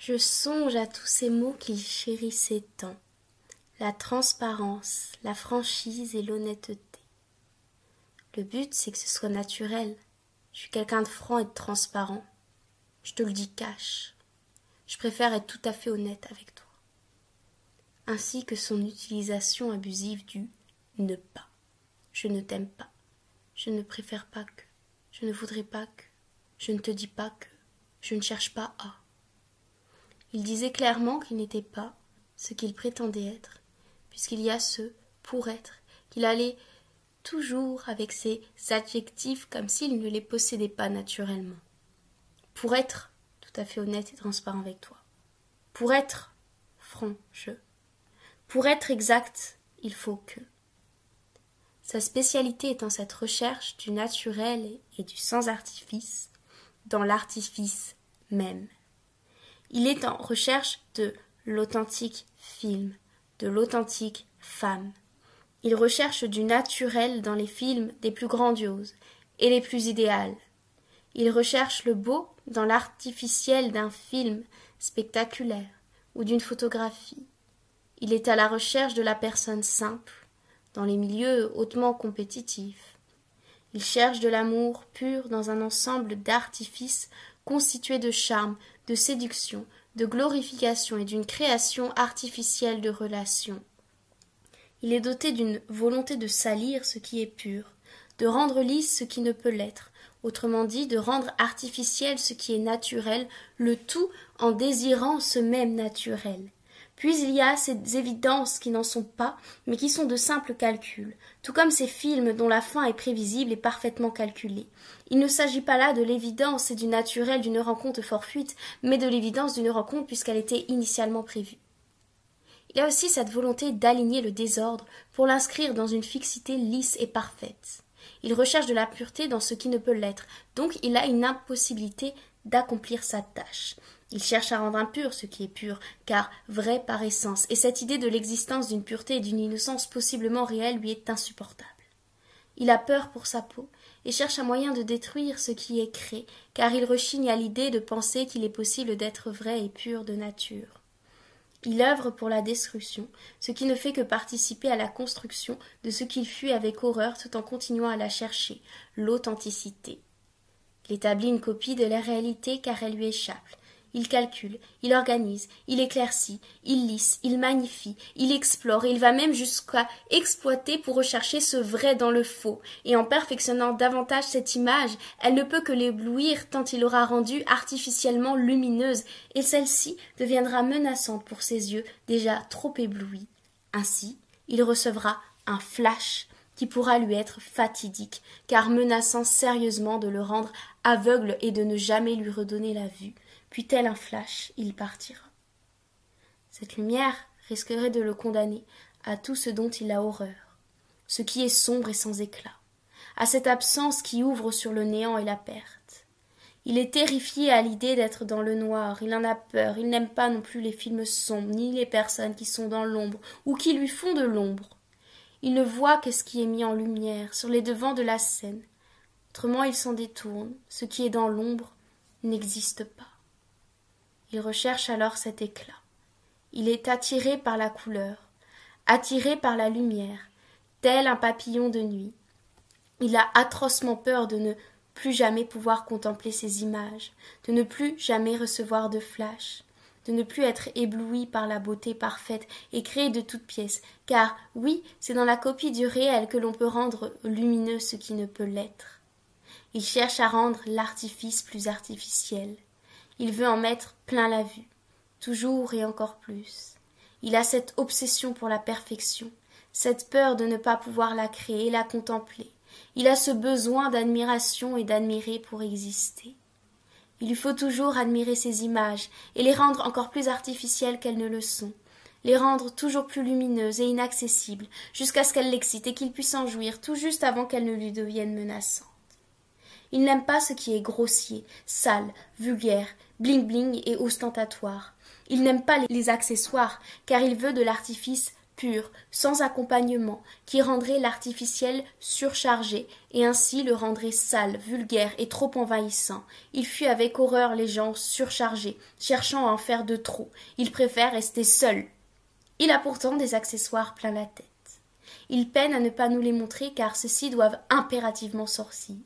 Je songe à tous ces mots qu'il chérissait tant, la transparence, la franchise et l'honnêteté. Le but, c'est que ce soit naturel. Je suis quelqu'un de franc et de transparent. Je te le dis cash. Je préfère être tout à fait honnête avec toi. Ainsi que son utilisation abusive du « ne pas ». Je ne t'aime pas. Je ne préfère pas que. Je ne voudrais pas que. Je ne te dis pas que. Je ne cherche pas à. Il disait clairement qu'il n'était pas ce qu'il prétendait être, puisqu'il y a ce « pour être » qu'il allait toujours avec ses adjectifs comme s'il ne les possédait pas naturellement. Pour être tout à fait honnête et transparent avec toi. Pour être franc, je. Pour être exact, il faut que. Sa spécialité étant cette recherche du naturel et du sans artifice dans l'artifice même. Il est en recherche de l'authentique film, de l'authentique femme. Il recherche du naturel dans les films des plus grandioses et les plus idéales. Il recherche le beau dans l'artificiel d'un film spectaculaire ou d'une photographie. Il est à la recherche de la personne simple dans les milieux hautement compétitifs. Il cherche de l'amour pur dans un ensemble d'artifices constitués de charme, de séduction, de glorification et d'une création artificielle de relations. Il est doté d'une volonté de salir ce qui est pur, de rendre lisse ce qui ne peut l'être, autrement dit de rendre artificiel ce qui est naturel, le tout en désirant ce même naturel. Puis il y a ces évidences qui n'en sont pas, mais qui sont de simples calculs, tout comme ces films dont la fin est prévisible et parfaitement calculée. Il ne s'agit pas là de l'évidence et du naturel d'une rencontre fortuite, mais de l'évidence d'une rencontre puisqu'elle était initialement prévue. Il y a aussi cette volonté d'aligner le désordre pour l'inscrire dans une fixité lisse et parfaite. Il recherche de la pureté dans ce qui ne peut l'être, donc il a une impossibilité d'accomplir sa tâche. Il cherche à rendre impur ce qui est pur, car vrai par essence, et cette idée de l'existence d'une pureté et d'une innocence possiblement réelle lui est insupportable. Il a peur pour sa peau, et cherche un moyen de détruire ce qui est créé, car il rechigne à l'idée de penser qu'il est possible d'être vrai et pur de nature. Il œuvre pour la destruction, ce qui ne fait que participer à la construction de ce qu'il fuit avec horreur tout en continuant à la chercher, l'authenticité. Il établit une copie de la réalité car elle lui échappe. Il calcule, il organise, il éclaircit, il lisse, il magnifie, il explore et il va même jusqu'à exploiter pour rechercher ce vrai dans le faux. Et en perfectionnant davantage cette image, elle ne peut que l'éblouir tant il l'aura rendue artificiellement lumineuse et celle-ci deviendra menaçante pour ses yeux déjà trop éblouis. Ainsi, il recevra un flash qui pourra lui être fatidique, car menaçant sérieusement de le rendre aveugle et de ne jamais lui redonner la vue. Puis tel un flash, il partira. Cette lumière risquerait de le condamner à tout ce dont il a horreur, ce qui est sombre et sans éclat, à cette absence qui ouvre sur le néant et la perte. Il est terrifié à l'idée d'être dans le noir, il en a peur, il n'aime pas non plus les films sombres, ni les personnes qui sont dans l'ombre, ou qui lui font de l'ombre. Il ne voit que ce qui est mis en lumière, sur les devants de la scène. Autrement il s'en détourne, ce qui est dans l'ombre n'existe pas. Il recherche alors cet éclat. Il est attiré par la couleur, attiré par la lumière, tel un papillon de nuit. Il a atrocement peur de ne plus jamais pouvoir contempler ces images, de ne plus jamais recevoir de flash, de ne plus être ébloui par la beauté parfaite et créée de toutes pièces, car oui, c'est dans la copie du réel que l'on peut rendre lumineux ce qui ne peut l'être. Il cherche à rendre l'artifice plus artificiel. Il veut en mettre plein la vue, toujours et encore plus. Il a cette obsession pour la perfection, cette peur de ne pas pouvoir la créer et la contempler. Il a ce besoin d'admiration et d'admirer pour exister. Il lui faut toujours admirer ces images et les rendre encore plus artificielles qu'elles ne le sont, les rendre toujours plus lumineuses et inaccessibles, jusqu'à ce qu'elles l'excitent et qu'il puisse en jouir tout juste avant qu'elles ne lui deviennent menaçantes. Il n'aime pas ce qui est grossier, sale, vulgaire, bling-bling et ostentatoire. Il n'aime pas les accessoires, car il veut de l'artifice pur, sans accompagnement, qui rendrait l'artificiel surchargé, et ainsi le rendrait sale, vulgaire et trop envahissant. Il fuit avec horreur les gens surchargés, cherchant à en faire de trop. Il préfère rester seul. Il a pourtant des accessoires plein la tête. Il peine à ne pas nous les montrer car ceux-ci doivent impérativement sortir.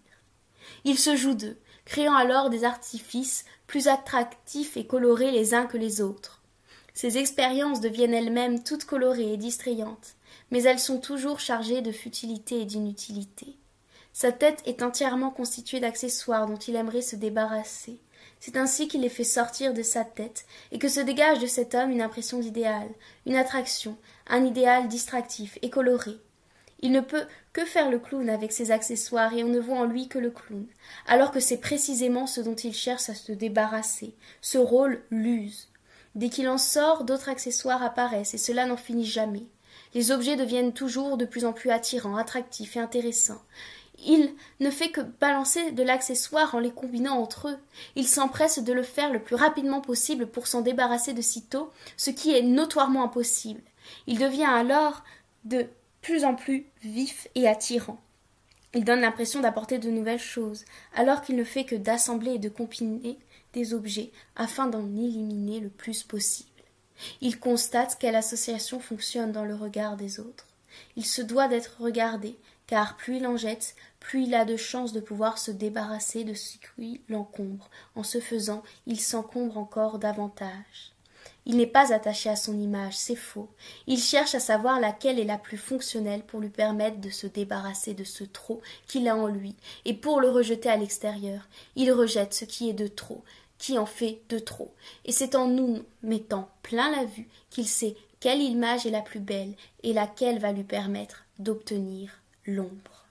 Il se joue d'eux, créant alors des artifices plus attractifs et colorés les uns que les autres. Ces expériences deviennent elles-mêmes toutes colorées et distrayantes, mais elles sont toujours chargées de futilité et d'inutilité. Sa tête est entièrement constituée d'accessoires dont il aimerait se débarrasser. C'est ainsi qu'il les fait sortir de sa tête et que se dégage de cet homme une impression d'idéal, une attraction, un idéal distractif et coloré. Il ne peut que faire le clown avec ses accessoires et on ne voit en lui que le clown, alors que c'est précisément ce dont il cherche à se débarrasser. Ce rôle l'use. Dès qu'il en sort, d'autres accessoires apparaissent et cela n'en finit jamais. Les objets deviennent toujours de plus en plus attirants, attractifs et intéressants. Il ne fait que balancer de l'accessoire en les combinant entre eux. Il s'empresse de le faire le plus rapidement possible pour s'en débarrasser de sitôt, ce qui est notoirement impossible. Il devient alors de plus en plus vif et attirant. Il donne l'impression d'apporter de nouvelles choses, alors qu'il ne fait que d'assembler et de combiner des objets afin d'en éliminer le plus possible. Il constate quelle association fonctionne dans le regard des autres. Il se doit d'être regardé, car plus il en jette, plus il a de chances de pouvoir se débarrasser de ce qui l'encombre. En ce faisant, il s'encombre encore davantage. Il n'est pas attaché à son image, c'est faux. Il cherche à savoir laquelle est la plus fonctionnelle pour lui permettre de se débarrasser de ce trop qu'il a en lui, et pour le rejeter à l'extérieur. Il rejette ce qui est de trop, qui en fait de trop. Et c'est en nous mettant plein la vue qu'il sait quelle image est la plus belle et laquelle va lui permettre d'obtenir l'ombre.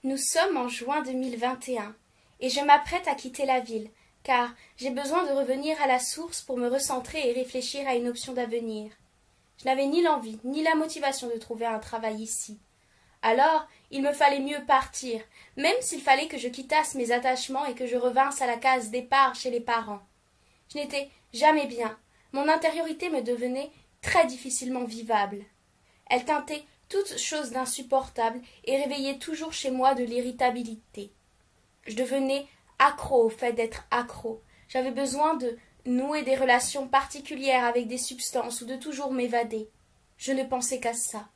Nous sommes en juin 2021 et je m'apprête à quitter la ville, car j'ai besoin de revenir à la source pour me recentrer et réfléchir à une option d'avenir. Je n'avais ni l'envie ni la motivation de trouver un travail ici. Alors, il me fallait mieux partir, même s'il fallait que je quittasse mes attachements et que je revinsse à la case départ chez les parents. Je n'étais jamais bien. Mon intériorité me devenait très difficilement vivable. Elle teintait toute chose d'insupportable et réveillait toujours chez moi de l'irritabilité. Je devenais accro au fait d'être accro. J'avais besoin de nouer des relations particulières avec des substances ou de toujours m'évader. Je ne pensais qu'à ça.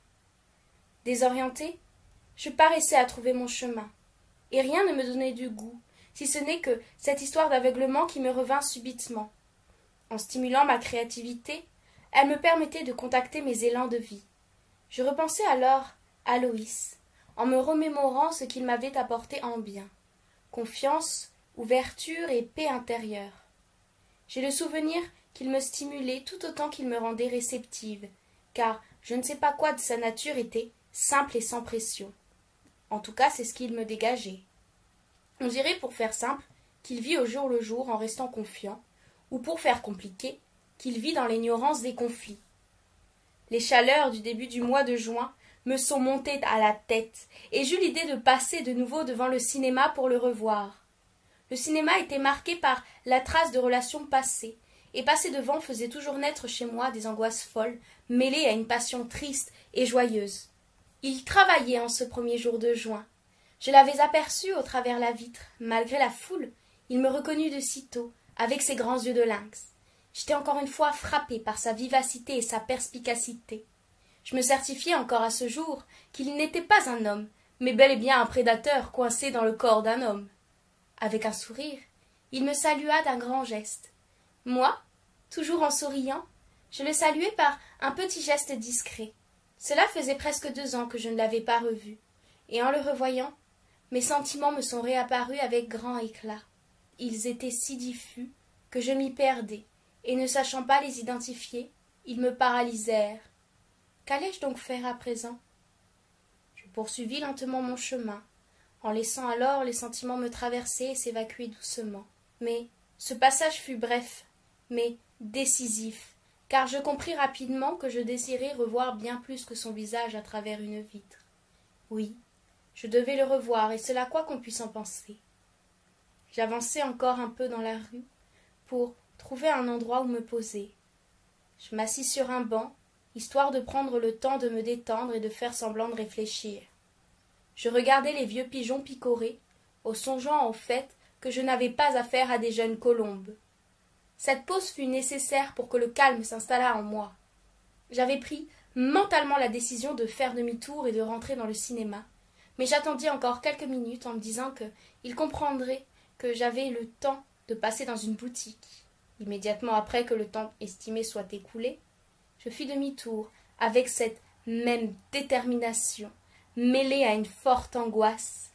Désorientée, je paraissais à trouver mon chemin. Et rien ne me donnait du goût, si ce n'est que cette histoire d'aveuglement qui me revint subitement. En stimulant ma créativité, elle me permettait de contacter mes élans de vie. Je repensais alors à Loïs, en me remémorant ce qu'il m'avait apporté en bien. Confiance, ouverture et paix intérieure. J'ai le souvenir qu'il me stimulait tout autant qu'il me rendait réceptive, car je ne sais pas quoi de sa nature était simple et sans pression. En tout cas, c'est ce qu'il me dégageait. On dirait, pour faire simple, qu'il vit au jour le jour en restant confiant, ou pour faire compliqué, qu'il vit dans l'ignorance des conflits. Les chaleurs du début du mois de juin me sont montées à la tête, et j'eus l'idée de passer de nouveau devant le cinéma pour le revoir. Le cinéma était marqué par la trace de relations passées, et passer devant faisait toujours naître chez moi des angoisses folles, mêlées à une passion triste et joyeuse. Il travaillait en ce premier jour de juin. Je l'avais aperçu au travers la vitre. Malgré la foule, il me reconnut de sitôt, avec ses grands yeux de lynx. J'étais encore une fois frappée par sa vivacité et sa perspicacité. Je me certifiais encore à ce jour qu'il n'était pas un homme, mais bel et bien un prédateur coincé dans le corps d'un homme. Avec un sourire, il me salua d'un grand geste. Moi, toujours en souriant, je le saluai par un petit geste discret. Cela faisait presque 2 ans que je ne l'avais pas revu, et en le revoyant, mes sentiments me sont réapparus avec grand éclat. Ils étaient si diffus que je m'y perdais, et ne sachant pas les identifier, ils me paralysèrent. Qu'allais-je donc faire à présent? Je poursuivis lentement mon chemin, en laissant alors les sentiments me traverser et s'évacuer doucement. Mais ce passage fut bref, mais décisif, car je compris rapidement que je désirais revoir bien plus que son visage à travers une vitre. Oui, je devais le revoir, et cela quoi qu'on puisse en penser. J'avançai encore un peu dans la rue pour trouver un endroit où me poser. Je m'assis sur un banc, histoire de prendre le temps de me détendre et de faire semblant de réfléchir. Je regardais les vieux pigeons picorer, au songeant au fait que je n'avais pas affaire à des jeunes colombes. Cette pause fut nécessaire pour que le calme s'installât en moi. J'avais pris mentalement la décision de faire demi-tour et de rentrer dans le cinéma, mais j'attendis encore quelques minutes en me disant qu'il comprendrait que j'avais le temps de passer dans une boutique. Immédiatement après que le temps estimé soit écoulé, je fis demi-tour avec cette même détermination, mêlée à une forte angoisse.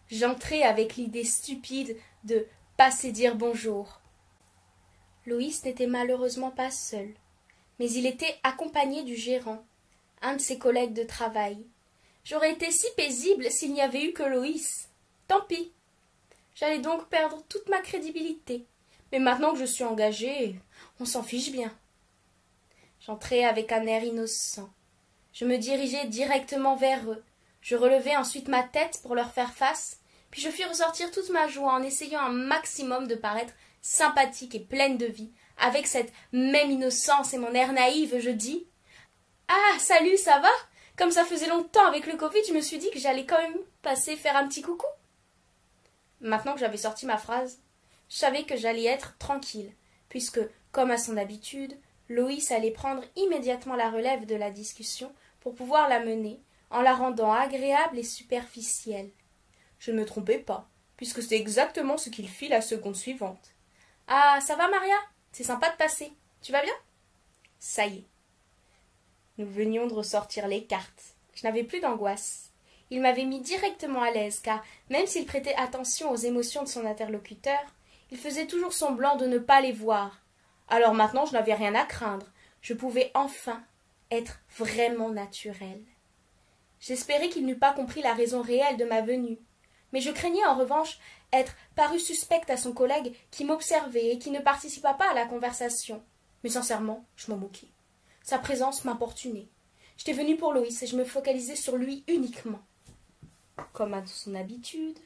J'entrai avec l'idée stupide de passer dire bonjour. Loïs n'était malheureusement pas seul, mais il était accompagné du gérant, un de ses collègues de travail. J'aurais été si paisible s'il n'y avait eu que Loïs. Tant pis. J'allais donc perdre toute ma crédibilité. Mais maintenant que je suis engagée, on s'en fiche bien. J'entrai avec un air innocent. Je me dirigeai directement vers eux. Je relevai ensuite ma tête pour leur faire face, puis je fis ressortir toute ma joie en essayant un maximum de paraître sympathique et pleine de vie. Avec cette même innocence et mon air naïf, je dis « Ah, salut, ça va? Comme ça faisait longtemps avec le Covid, je me suis dit que j'allais quand même passer faire un petit coucou. » Maintenant que j'avais sorti ma phrase, je savais que j'allais être tranquille, puisque, comme à son habitude, Loïs allait prendre immédiatement la relève de la discussion pour pouvoir la mener, en la rendant agréable et superficielle. Je ne me trompais pas, puisque c'est exactement ce qu'il fit la seconde suivante. « Ah, ça va, Maria? C'est sympa de passer. Tu vas bien? » Ça y est. Nous venions de ressortir les cartes. Je n'avais plus d'angoisse. Il m'avait mis directement à l'aise, car, même s'il prêtait attention aux émotions de son interlocuteur, il faisait toujours semblant de ne pas les voir. Alors maintenant, je n'avais rien à craindre. Je pouvais enfin être vraiment naturelle. J'espérais qu'il n'eût pas compris la raison réelle de ma venue, mais je craignais en revanche être parue suspecte à son collègue qui m'observait et qui ne participa pas à la conversation. Mais sincèrement, je m'en moquais. Sa présence m'importunait. J'étais venue pour Loïs et je me focalisais sur lui uniquement. Comme à son habitude,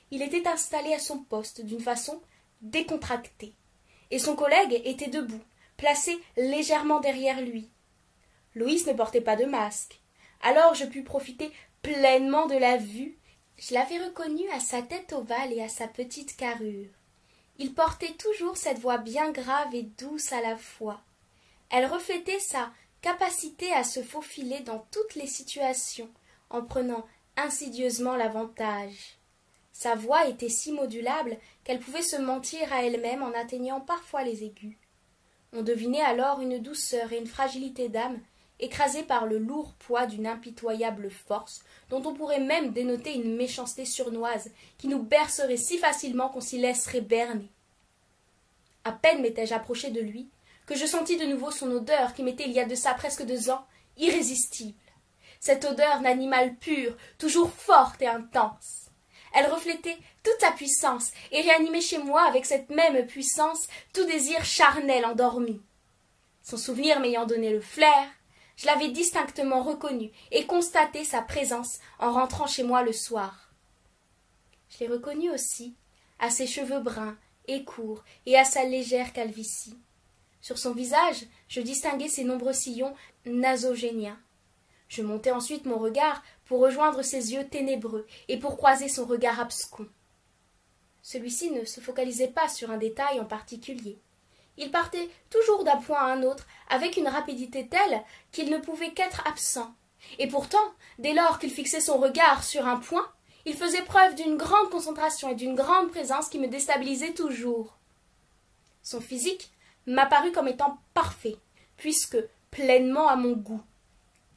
il était installé à son poste d'une façon décontractée, et son collègue était debout, placé légèrement derrière lui. Loïs ne portait pas de masque, alors je pus profiter pleinement de la vue. Je l'avais reconnu à sa tête ovale et à sa petite carrure. Il portait toujours cette voix bien grave et douce à la fois. Elle reflétait sa capacité à se faufiler dans toutes les situations, en prenant insidieusement l'avantage. Sa voix était si modulable qu'elle pouvait se mentir à elle-même en atteignant parfois les aigus. On devinait alors une douceur et une fragilité d'âme écrasée par le lourd poids d'une impitoyable force, dont on pourrait même dénoter une méchanceté surnoise qui nous bercerait si facilement qu'on s'y laisserait berner. À peine m'étais-je approchée de lui que je sentis de nouveau son odeur qui m'était il y a de ça presque 2 ans irrésistible. Cette odeur d'animal pur, toujours forte et intense. Elle reflétait toute sa puissance et réanimait chez moi avec cette même puissance tout désir charnel endormi. Son souvenir m'ayant donné le flair, je l'avais distinctement reconnu et constaté sa présence en rentrant chez moi le soir. Je l'ai reconnu aussi à ses cheveux bruns et courts et à sa légère calvitie. Sur son visage, je distinguais ses nombreux sillons nasogéniens. Je montai ensuite mon regard pour rejoindre ses yeux ténébreux et pour croiser son regard abscon. Celui-ci ne se focalisait pas sur un détail en particulier. Il partait toujours d'un point à un autre avec une rapidité telle qu'il ne pouvait qu'être absent. Et pourtant, dès lors qu'il fixait son regard sur un point, il faisait preuve d'une grande concentration et d'une grande présence qui me déstabilisait toujours. Son physique m'apparut comme étant parfait, puisque pleinement à mon goût.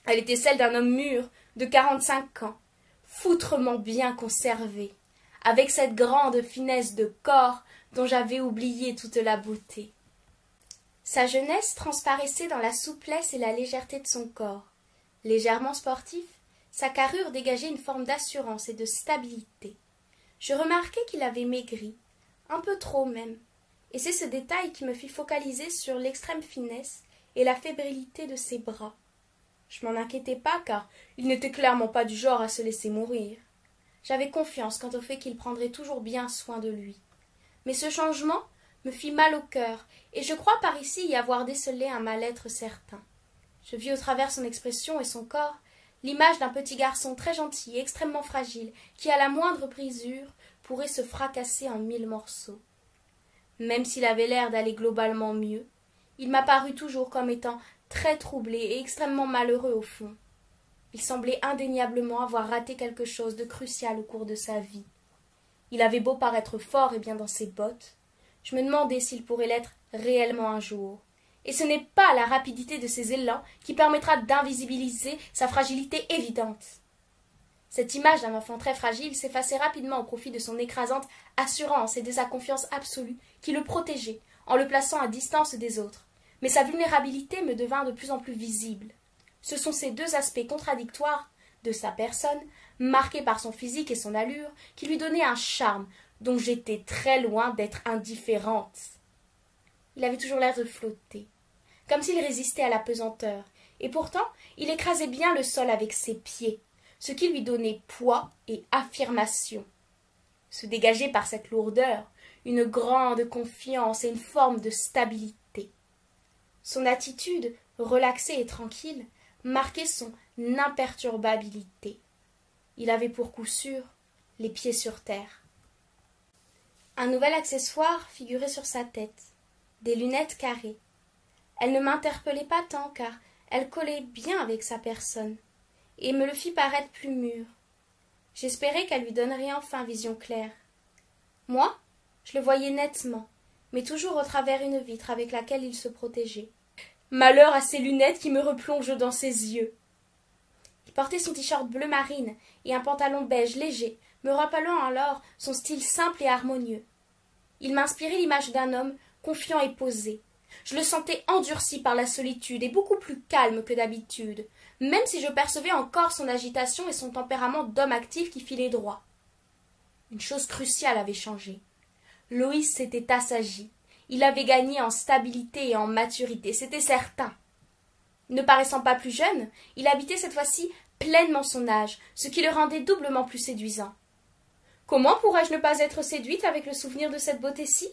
Elle était celle d'un homme mûr, de 45 ans, foutrement bien conservé, avec cette grande finesse de corps dont j'avais oublié toute la beauté. Sa jeunesse transparaissait dans la souplesse et la légèreté de son corps. Légèrement sportif, sa carrure dégageait une forme d'assurance et de stabilité. Je remarquai qu'il avait maigri, un peu trop même, et c'est ce détail qui me fit focaliser sur l'extrême finesse et la fébrilité de ses bras. Je m'en inquiétais pas, car il n'était clairement pas du genre à se laisser mourir. J'avais confiance quant au fait qu'il prendrait toujours bien soin de lui. Mais ce changement me fit mal au cœur, et je crois par ici y avoir décelé un mal-être certain. Je vis au travers son expression et son corps l'image d'un petit garçon très gentil et extrêmement fragile, qui, à la moindre brisure, pourrait se fracasser en 1000 morceaux. Même s'il avait l'air d'aller globalement mieux, il m'apparut toujours comme étant très troublé et extrêmement malheureux au fond. Il semblait indéniablement avoir raté quelque chose de crucial au cours de sa vie. Il avait beau paraître fort et bien dans ses bottes, je me demandais s'il pourrait l'être réellement un jour. Et ce n'est pas la rapidité de ses élans qui permettra d'invisibiliser sa fragilité évidente. Cette image d'un enfant très fragile s'effaçait rapidement au profit de son écrasante assurance et de sa confiance absolue qui le protégeait en le plaçant à distance des autres. Mais sa vulnérabilité me devint de plus en plus visible. Ce sont ces deux aspects contradictoires de sa personne, marqués par son physique et son allure, qui lui donnaient un charme dont j'étais très loin d'être indifférente. Il avait toujours l'air de flotter, comme s'il résistait à la pesanteur, et pourtant il écrasait bien le sol avec ses pieds, ce qui lui donnait poids et affirmation. Se dégageait par cette lourdeur une grande confiance et une forme de stabilité. Son attitude, relaxée et tranquille, marquait son imperturbabilité. Il avait pour coup sûr les pieds sur terre. Un nouvel accessoire figurait sur sa tête, des lunettes carrées. Elle ne m'interpellait pas tant, car elle collait bien avec sa personne, et me le fit paraître plus mûr. J'espérais qu'elle lui donnerait enfin vision claire. Moi, je le voyais nettement, mais toujours au travers une vitre avec laquelle il se protégeait. Malheur à ces lunettes qui me replongent dans ses yeux. Il portait son t-shirt bleu marine et un pantalon beige léger, me rappelant alors son style simple et harmonieux. Il m'inspirait l'image d'un homme confiant et posé. Je le sentais endurci par la solitude et beaucoup plus calme que d'habitude, même si je percevais encore son agitation et son tempérament d'homme actif qui filait droit. Une chose cruciale avait changé. Loïs s'était assagi. Il avait gagné en stabilité et en maturité, c'était certain. Ne paraissant pas plus jeune, il habitait cette fois-ci pleinement son âge, ce qui le rendait doublement plus séduisant. Comment pourrais-je ne pas être séduite avec le souvenir de cette beauté-ci?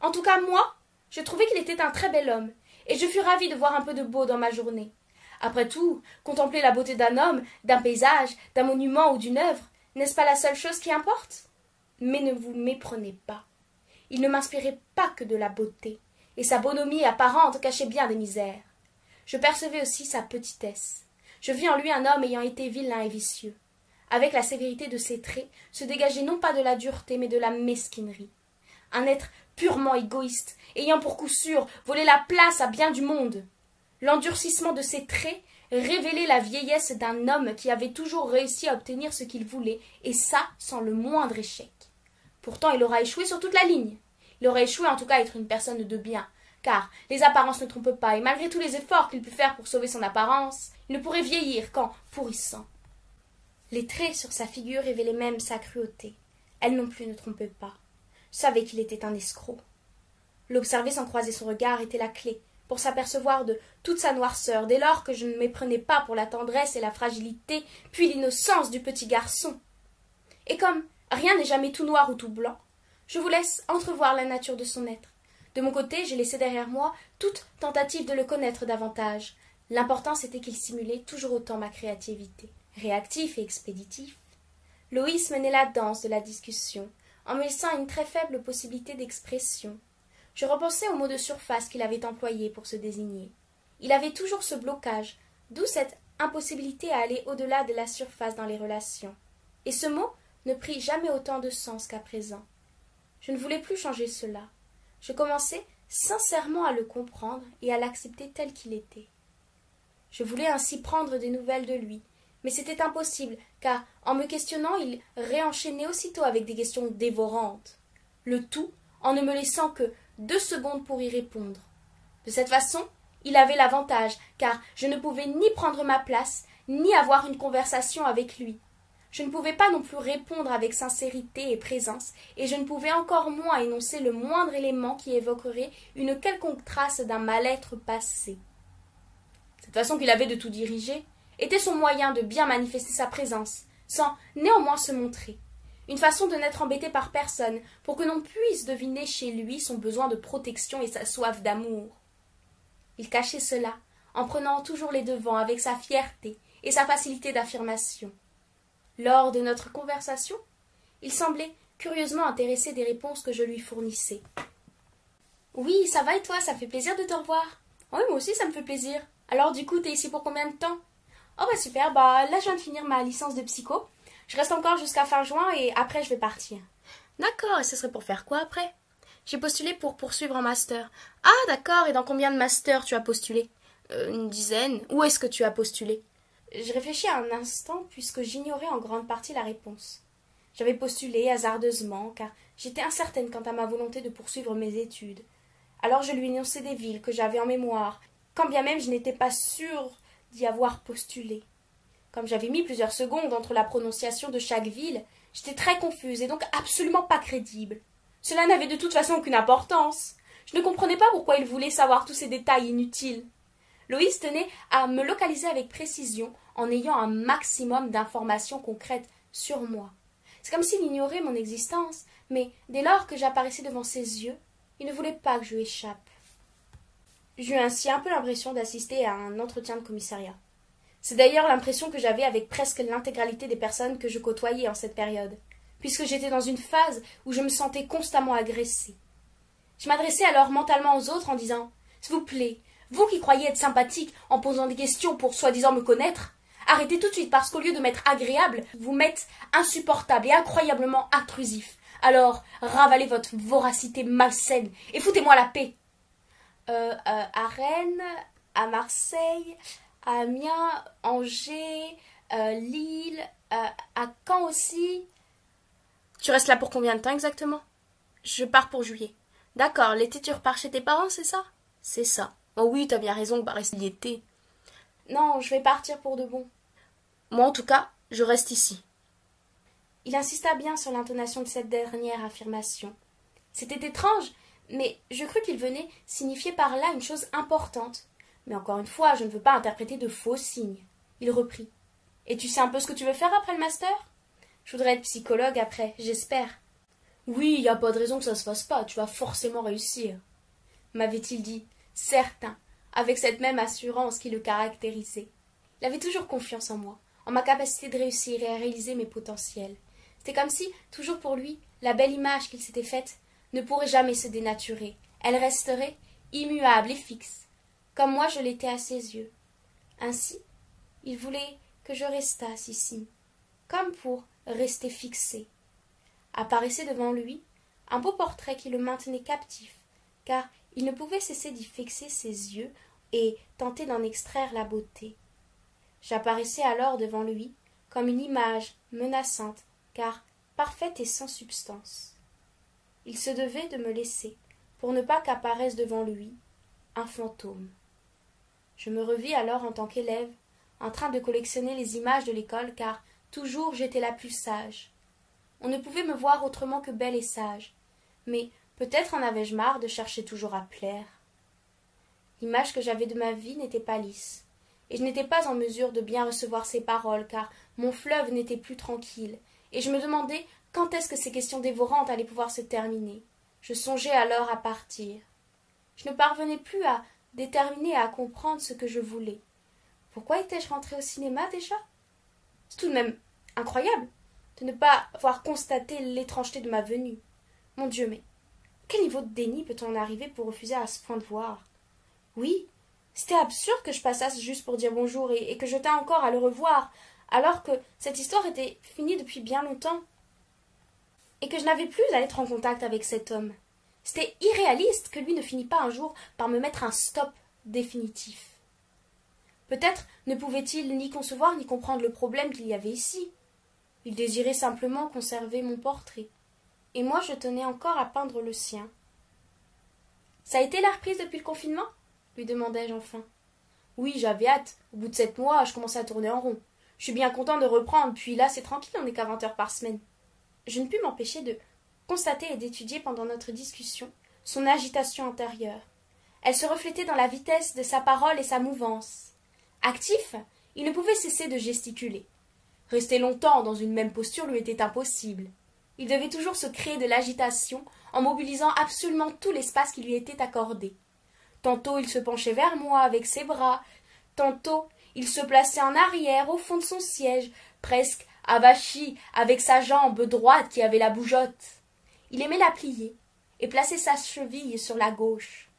En tout cas, moi, je trouvais qu'il était un très bel homme, et je fus ravie de voir un peu de beau dans ma journée. Après tout, contempler la beauté d'un homme, d'un paysage, d'un monument ou d'une œuvre, n'est-ce pas la seule chose qui importe? Mais ne vous méprenez pas. Il ne m'inspirait pas que de la beauté, et sa bonhomie apparente cachait bien des misères. Je percevais aussi sa petitesse. Je vis en lui un homme ayant été vilain et vicieux. Avec la sévérité de ses traits se dégageait non pas de la dureté, mais de la mesquinerie. Un être purement égoïste, ayant pour coup sûr volé la place à bien du monde. L'endurcissement de ses traits révélait la vieillesse d'un homme qui avait toujours réussi à obtenir ce qu'il voulait, et ça sans le moindre échec. Pourtant, il aura échoué sur toute la ligne. Il aurait échoué en tout cas à être une personne de bien, car les apparences ne trompent pas, et malgré tous les efforts qu'il put faire pour sauver son apparence, il ne pourrait vieillir qu'en pourrissant. Les traits sur sa figure révélaient même sa cruauté. Elle non plus ne trompait pas. Je savais qu'il était un escroc. L'observer sans croiser son regard était la clé pour s'apercevoir de toute sa noirceur, dès lors que je ne méprenais pas pour la tendresse et la fragilité, puis l'innocence du petit garçon. Et comme rien n'est jamais tout noir ou tout blanc, je vous laisse entrevoir la nature de son être. De mon côté, j'ai laissé derrière moi toute tentative de le connaître davantage. L'important, c'était qu'il stimulait toujours autant ma créativité. Réactif et expéditif, Loïs menait la danse de la discussion, en me laissant une très faible possibilité d'expression. Je repensais au mot de surface qu'il avait employé pour se désigner. Il avait toujours ce blocage, d'où cette impossibilité à aller au-delà de la surface dans les relations. Et ce mot ne prit jamais autant de sens qu'à présent. Je ne voulais plus changer cela. Je commençais sincèrement à le comprendre et à l'accepter tel qu'il était. Je voulais ainsi prendre des nouvelles de lui, mais c'était impossible, car, en me questionnant, il réenchaînait aussitôt avec des questions dévorantes. Le tout en ne me laissant que 2 secondes pour y répondre. De cette façon, il avait l'avantage, car je ne pouvais ni prendre ma place, ni avoir une conversation avec lui. Je ne pouvais pas non plus répondre avec sincérité et présence, et je ne pouvais encore moins énoncer le moindre élément qui évoquerait une quelconque trace d'un mal-être passé. Cette façon qu'il avait de tout diriger était son moyen de bien manifester sa présence, sans néanmoins se montrer. Une façon de n'être embêté par personne, pour que l'on puisse deviner chez lui son besoin de protection et sa soif d'amour. Il cachait cela, en prenant toujours les devants avec sa fierté et sa facilité d'affirmation. Lors de notre conversation, il semblait curieusement intéressé des réponses que je lui fournissais. « Oui, ça va et toi, ça fait plaisir de te revoir. »« Oui, moi aussi, ça me fait plaisir. Alors du coup, t'es ici pour combien de temps ?»« Oh bah super, là je viens de finir ma licence de psycho. Je reste encore jusqu'à fin juin et après je vais partir. »« D'accord, et ce serait pour faire quoi après ?»« J'ai postulé pour poursuivre un master. »« Ah d'accord, et dans combien de masters tu as postulé ?»« Une dizaine. Où est-ce que tu as postulé ?» Je réfléchis un instant puisque j'ignorais en grande partie la réponse. J'avais postulé hasardeusement car j'étais incertaine quant à ma volonté de poursuivre mes études. Alors je lui énonçai des villes que j'avais en mémoire, quand bien même je n'étais pas sûre d'y avoir postulé. Comme j'avais mis plusieurs secondes entre la prononciation de chaque ville, j'étais très confuse et donc absolument pas crédible. Cela n'avait de toute façon aucune importance. Je ne comprenais pas pourquoi il voulait savoir tous ces détails inutiles. Loïs tenait à me localiser avec précision en ayant un maximum d'informations concrètes sur moi. C'est comme s'il ignorait mon existence, mais dès lors que j'apparaissais devant ses yeux, il ne voulait pas que je lui échappe. J'eus ainsi un peu l'impression d'assister à un entretien de commissariat. C'est d'ailleurs l'impression que j'avais avec presque l'intégralité des personnes que je côtoyais en cette période, puisque j'étais dans une phase où je me sentais constamment agressée. Je m'adressais alors mentalement aux autres en disant « S'il vous plaît, vous qui croyez être sympathique en posant des questions pour soi-disant me connaître, arrêtez tout de suite parce qu'au lieu de m'être agréable, vous m'êtes insupportable et incroyablement intrusif. Alors, ravalez votre voracité malsaine et foutez-moi la paix. » À Rennes, à Marseille, à Amiens, Angers, Lille, à Caen aussi. Tu restes là pour combien de temps exactement? Je pars pour juillet. D'accord, l'été tu repars chez tes parents, c'est ça? C'est ça. Oh oui, t'as bien raison de pas rester l'été. Non, je vais partir pour de bon. Moi en tout cas, je reste ici. Il insista bien sur l'intonation de cette dernière affirmation. C'était étrange, mais je crus qu'il venait signifier par là une chose importante. Mais encore une fois, je ne veux pas interpréter de faux signes. Il reprit. Et tu sais un peu ce que tu veux faire après le master? Je voudrais être psychologue après, j'espère. Oui, y a pas de raison que ça se fasse pas, tu vas forcément réussir, m'avait-il dit, certain, avec cette même assurance qui le caractérisait. Il avait toujours confiance en moi, en ma capacité de réussir et à réaliser mes potentiels. C'était comme si, toujours pour lui, la belle image qu'il s'était faite ne pourrait jamais se dénaturer. Elle resterait immuable et fixe, comme moi je l'étais à ses yeux. Ainsi, il voulait que je restasse ici, comme pour rester fixé. Apparaissait devant lui un beau portrait qui le maintenait captif, car il ne pouvait cesser d'y fixer ses yeux et tenter d'en extraire la beauté. J'apparaissais alors devant lui comme une image menaçante, car parfaite et sans substance. Il se devait de me laisser, pour ne pas qu'apparaisse devant lui un fantôme. Je me revis alors en tant qu'élève, en train de collectionner les images de l'école, car toujours j'étais la plus sage. On ne pouvait me voir autrement que belle et sage, mais peut-être en avais-je marre de chercher toujours à plaire. L'image que j'avais de ma vie n'était pas lisse, et je n'étais pas en mesure de bien recevoir ses paroles, car mon fleuve n'était plus tranquille, et je me demandais quand est-ce que ces questions dévorantes allaient pouvoir se terminer. Je songeais alors à partir. Je ne parvenais plus à déterminer et à comprendre ce que je voulais. Pourquoi étais-je rentrée au cinéma déjà? C'est tout de même incroyable de ne pas avoir constaté l'étrangeté de ma venue. Mon Dieu, mais quel niveau de déni peut-on en arriver pour refuser à ce point de voir? Oui, c'était absurde que je passasse juste pour dire bonjour et que je tins encore à le revoir, alors que cette histoire était finie depuis bien longtemps, et que je n'avais plus à être en contact avec cet homme. C'était irréaliste que lui ne finît pas un jour par me mettre un stop définitif. Peut-être ne pouvait-il ni concevoir ni comprendre le problème qu'il y avait ici. Il désirait simplement conserver mon portrait, et moi je tenais encore à peindre le sien. « Ça a été la reprise depuis le confinement ?» lui demandai-je enfin. « Oui, j'avais hâte. Au bout de 7 mois, je commençais à tourner en rond. Je suis bien content de reprendre, puis là c'est tranquille, on n'est qu'à 20 heures par semaine. » Je ne pus m'empêcher de constater et d'étudier pendant notre discussion son agitation intérieure. Elle se reflétait dans la vitesse de sa parole et sa mouvance. Actif, il ne pouvait cesser de gesticuler. Rester longtemps dans une même posture lui était impossible. Il devait toujours se créer de l'agitation en mobilisant absolument tout l'espace qui lui était accordé. Tantôt il se penchait vers moi avec ses bras, tantôt il se plaçait en arrière au fond de son siège, presque avachi avec sa jambe droite qui avait la bougeotte. Il aimait la plier et placer sa cheville sur la gauche.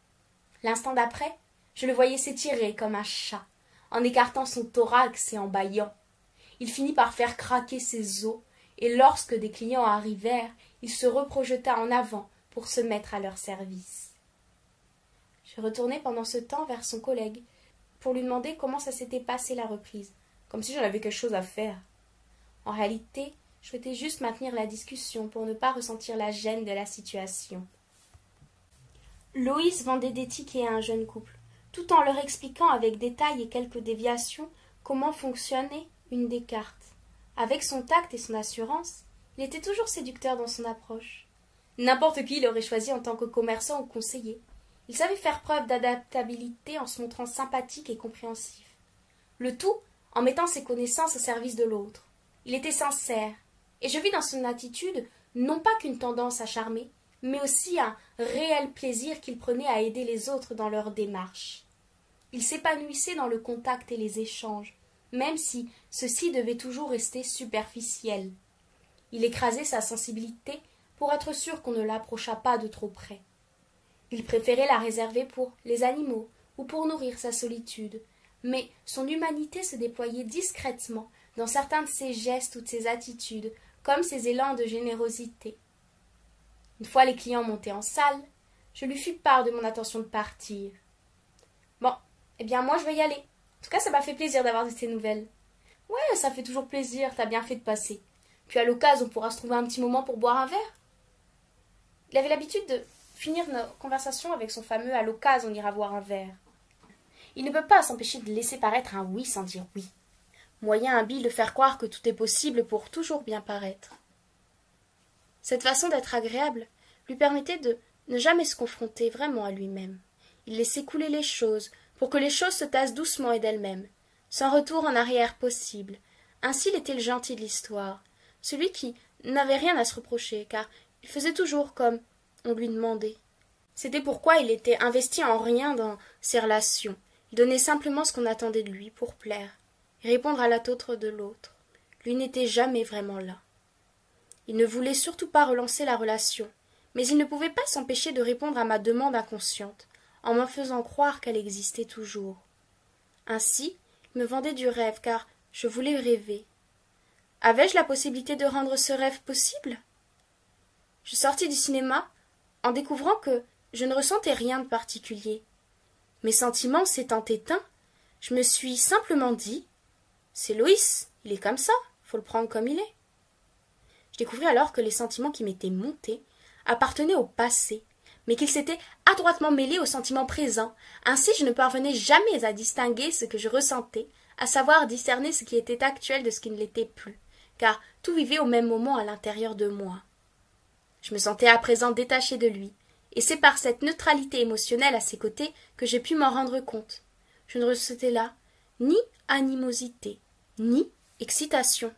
L'instant d'après, je le voyais s'étirer comme un chat, en écartant son thorax et en bâillant. Il finit par faire craquer ses os, et lorsque des clients arrivèrent, il se reprojeta en avant pour se mettre à leur service. Je retournai pendant ce temps vers son collègue, pour lui demander comment ça s'était passé la reprise, comme si j'en avais quelque chose à faire. En réalité, je souhaitais juste maintenir la discussion pour ne pas ressentir la gêne de la situation. Loïs vendait des tickets à un jeune couple, tout en leur expliquant avec détail et quelques déviations comment fonctionnait une des cartes. Avec son tact et son assurance, il était toujours séducteur dans son approche. N'importe qui l'aurait choisi en tant que commerçant ou conseiller. Il savait faire preuve d'adaptabilité en se montrant sympathique et compréhensif. Le tout en mettant ses connaissances au service de l'autre. Il était sincère, et je vis dans son attitude non pas qu'une tendance à charmer, mais aussi un réel plaisir qu'il prenait à aider les autres dans leur démarche. Il s'épanouissait dans le contact et les échanges, même si ceux-ci devaient toujours rester superficiels. Il écrasait sa sensibilité pour être sûr qu'on ne l'approchât pas de trop près. Il préférait la réserver pour les animaux ou pour nourrir sa solitude, mais son humanité se déployait discrètement dans certains de ses gestes ou de ses attitudes, comme ses élans de générosité. Une fois les clients montés en salle, je lui fis part de mon intention de partir. « Bon, eh bien moi je vais y aller. En tout cas, ça m'a fait plaisir d'avoir de tes nouvelles. »« Ouais, ça fait toujours plaisir, t'as bien fait de passer. Puis à l'occasion, on pourra se trouver un petit moment pour boire un verre. » Il avait l'habitude de finir nos conversations avec son fameux « à l'occasion, on ira boire un verre ». Il ne peut pas s'empêcher de laisser paraître un oui sans dire oui. Moyen habile de faire croire que tout est possible pour toujours bien paraître. Cette façon d'être agréable lui permettait de ne jamais se confronter vraiment à lui-même. Il laissait couler les choses pour que les choses se tassent doucement et d'elles-mêmes, sans retour en arrière possible. Ainsi il était le gentil de l'histoire, celui qui n'avait rien à se reprocher, car il faisait toujours comme on lui demandait. C'était pourquoi il était investi en rien dans ses relations. Il donnait simplement ce qu'on attendait de lui pour plaire, et répondre à l'attente de l'autre. Lui n'était jamais vraiment là. Il ne voulait surtout pas relancer la relation, mais il ne pouvait pas s'empêcher de répondre à ma demande inconsciente, en me faisant croire qu'elle existait toujours. Ainsi, il me vendait du rêve, car je voulais rêver. Avais-je la possibilité de rendre ce rêve possible? Je sortis du cinéma en découvrant que je ne ressentais rien de particulier. Mes sentiments s'étant éteints, je me suis simplement dit « C'est Loïs, il est comme ça, faut le prendre comme il est. » Je découvris alors que les sentiments qui m'étaient montés appartenaient au passé, mais qu'ils s'étaient adroitement mêlés aux sentiments présents. Ainsi je ne parvenais jamais à distinguer ce que je ressentais, à savoir discerner ce qui était actuel de ce qui ne l'était plus, car tout vivait au même moment à l'intérieur de moi. Je me sentais à présent détachée de lui, et c'est par cette neutralité émotionnelle à ses côtés que j'ai pu m'en rendre compte. Je ne ressentais là ni animosité, ni excitation.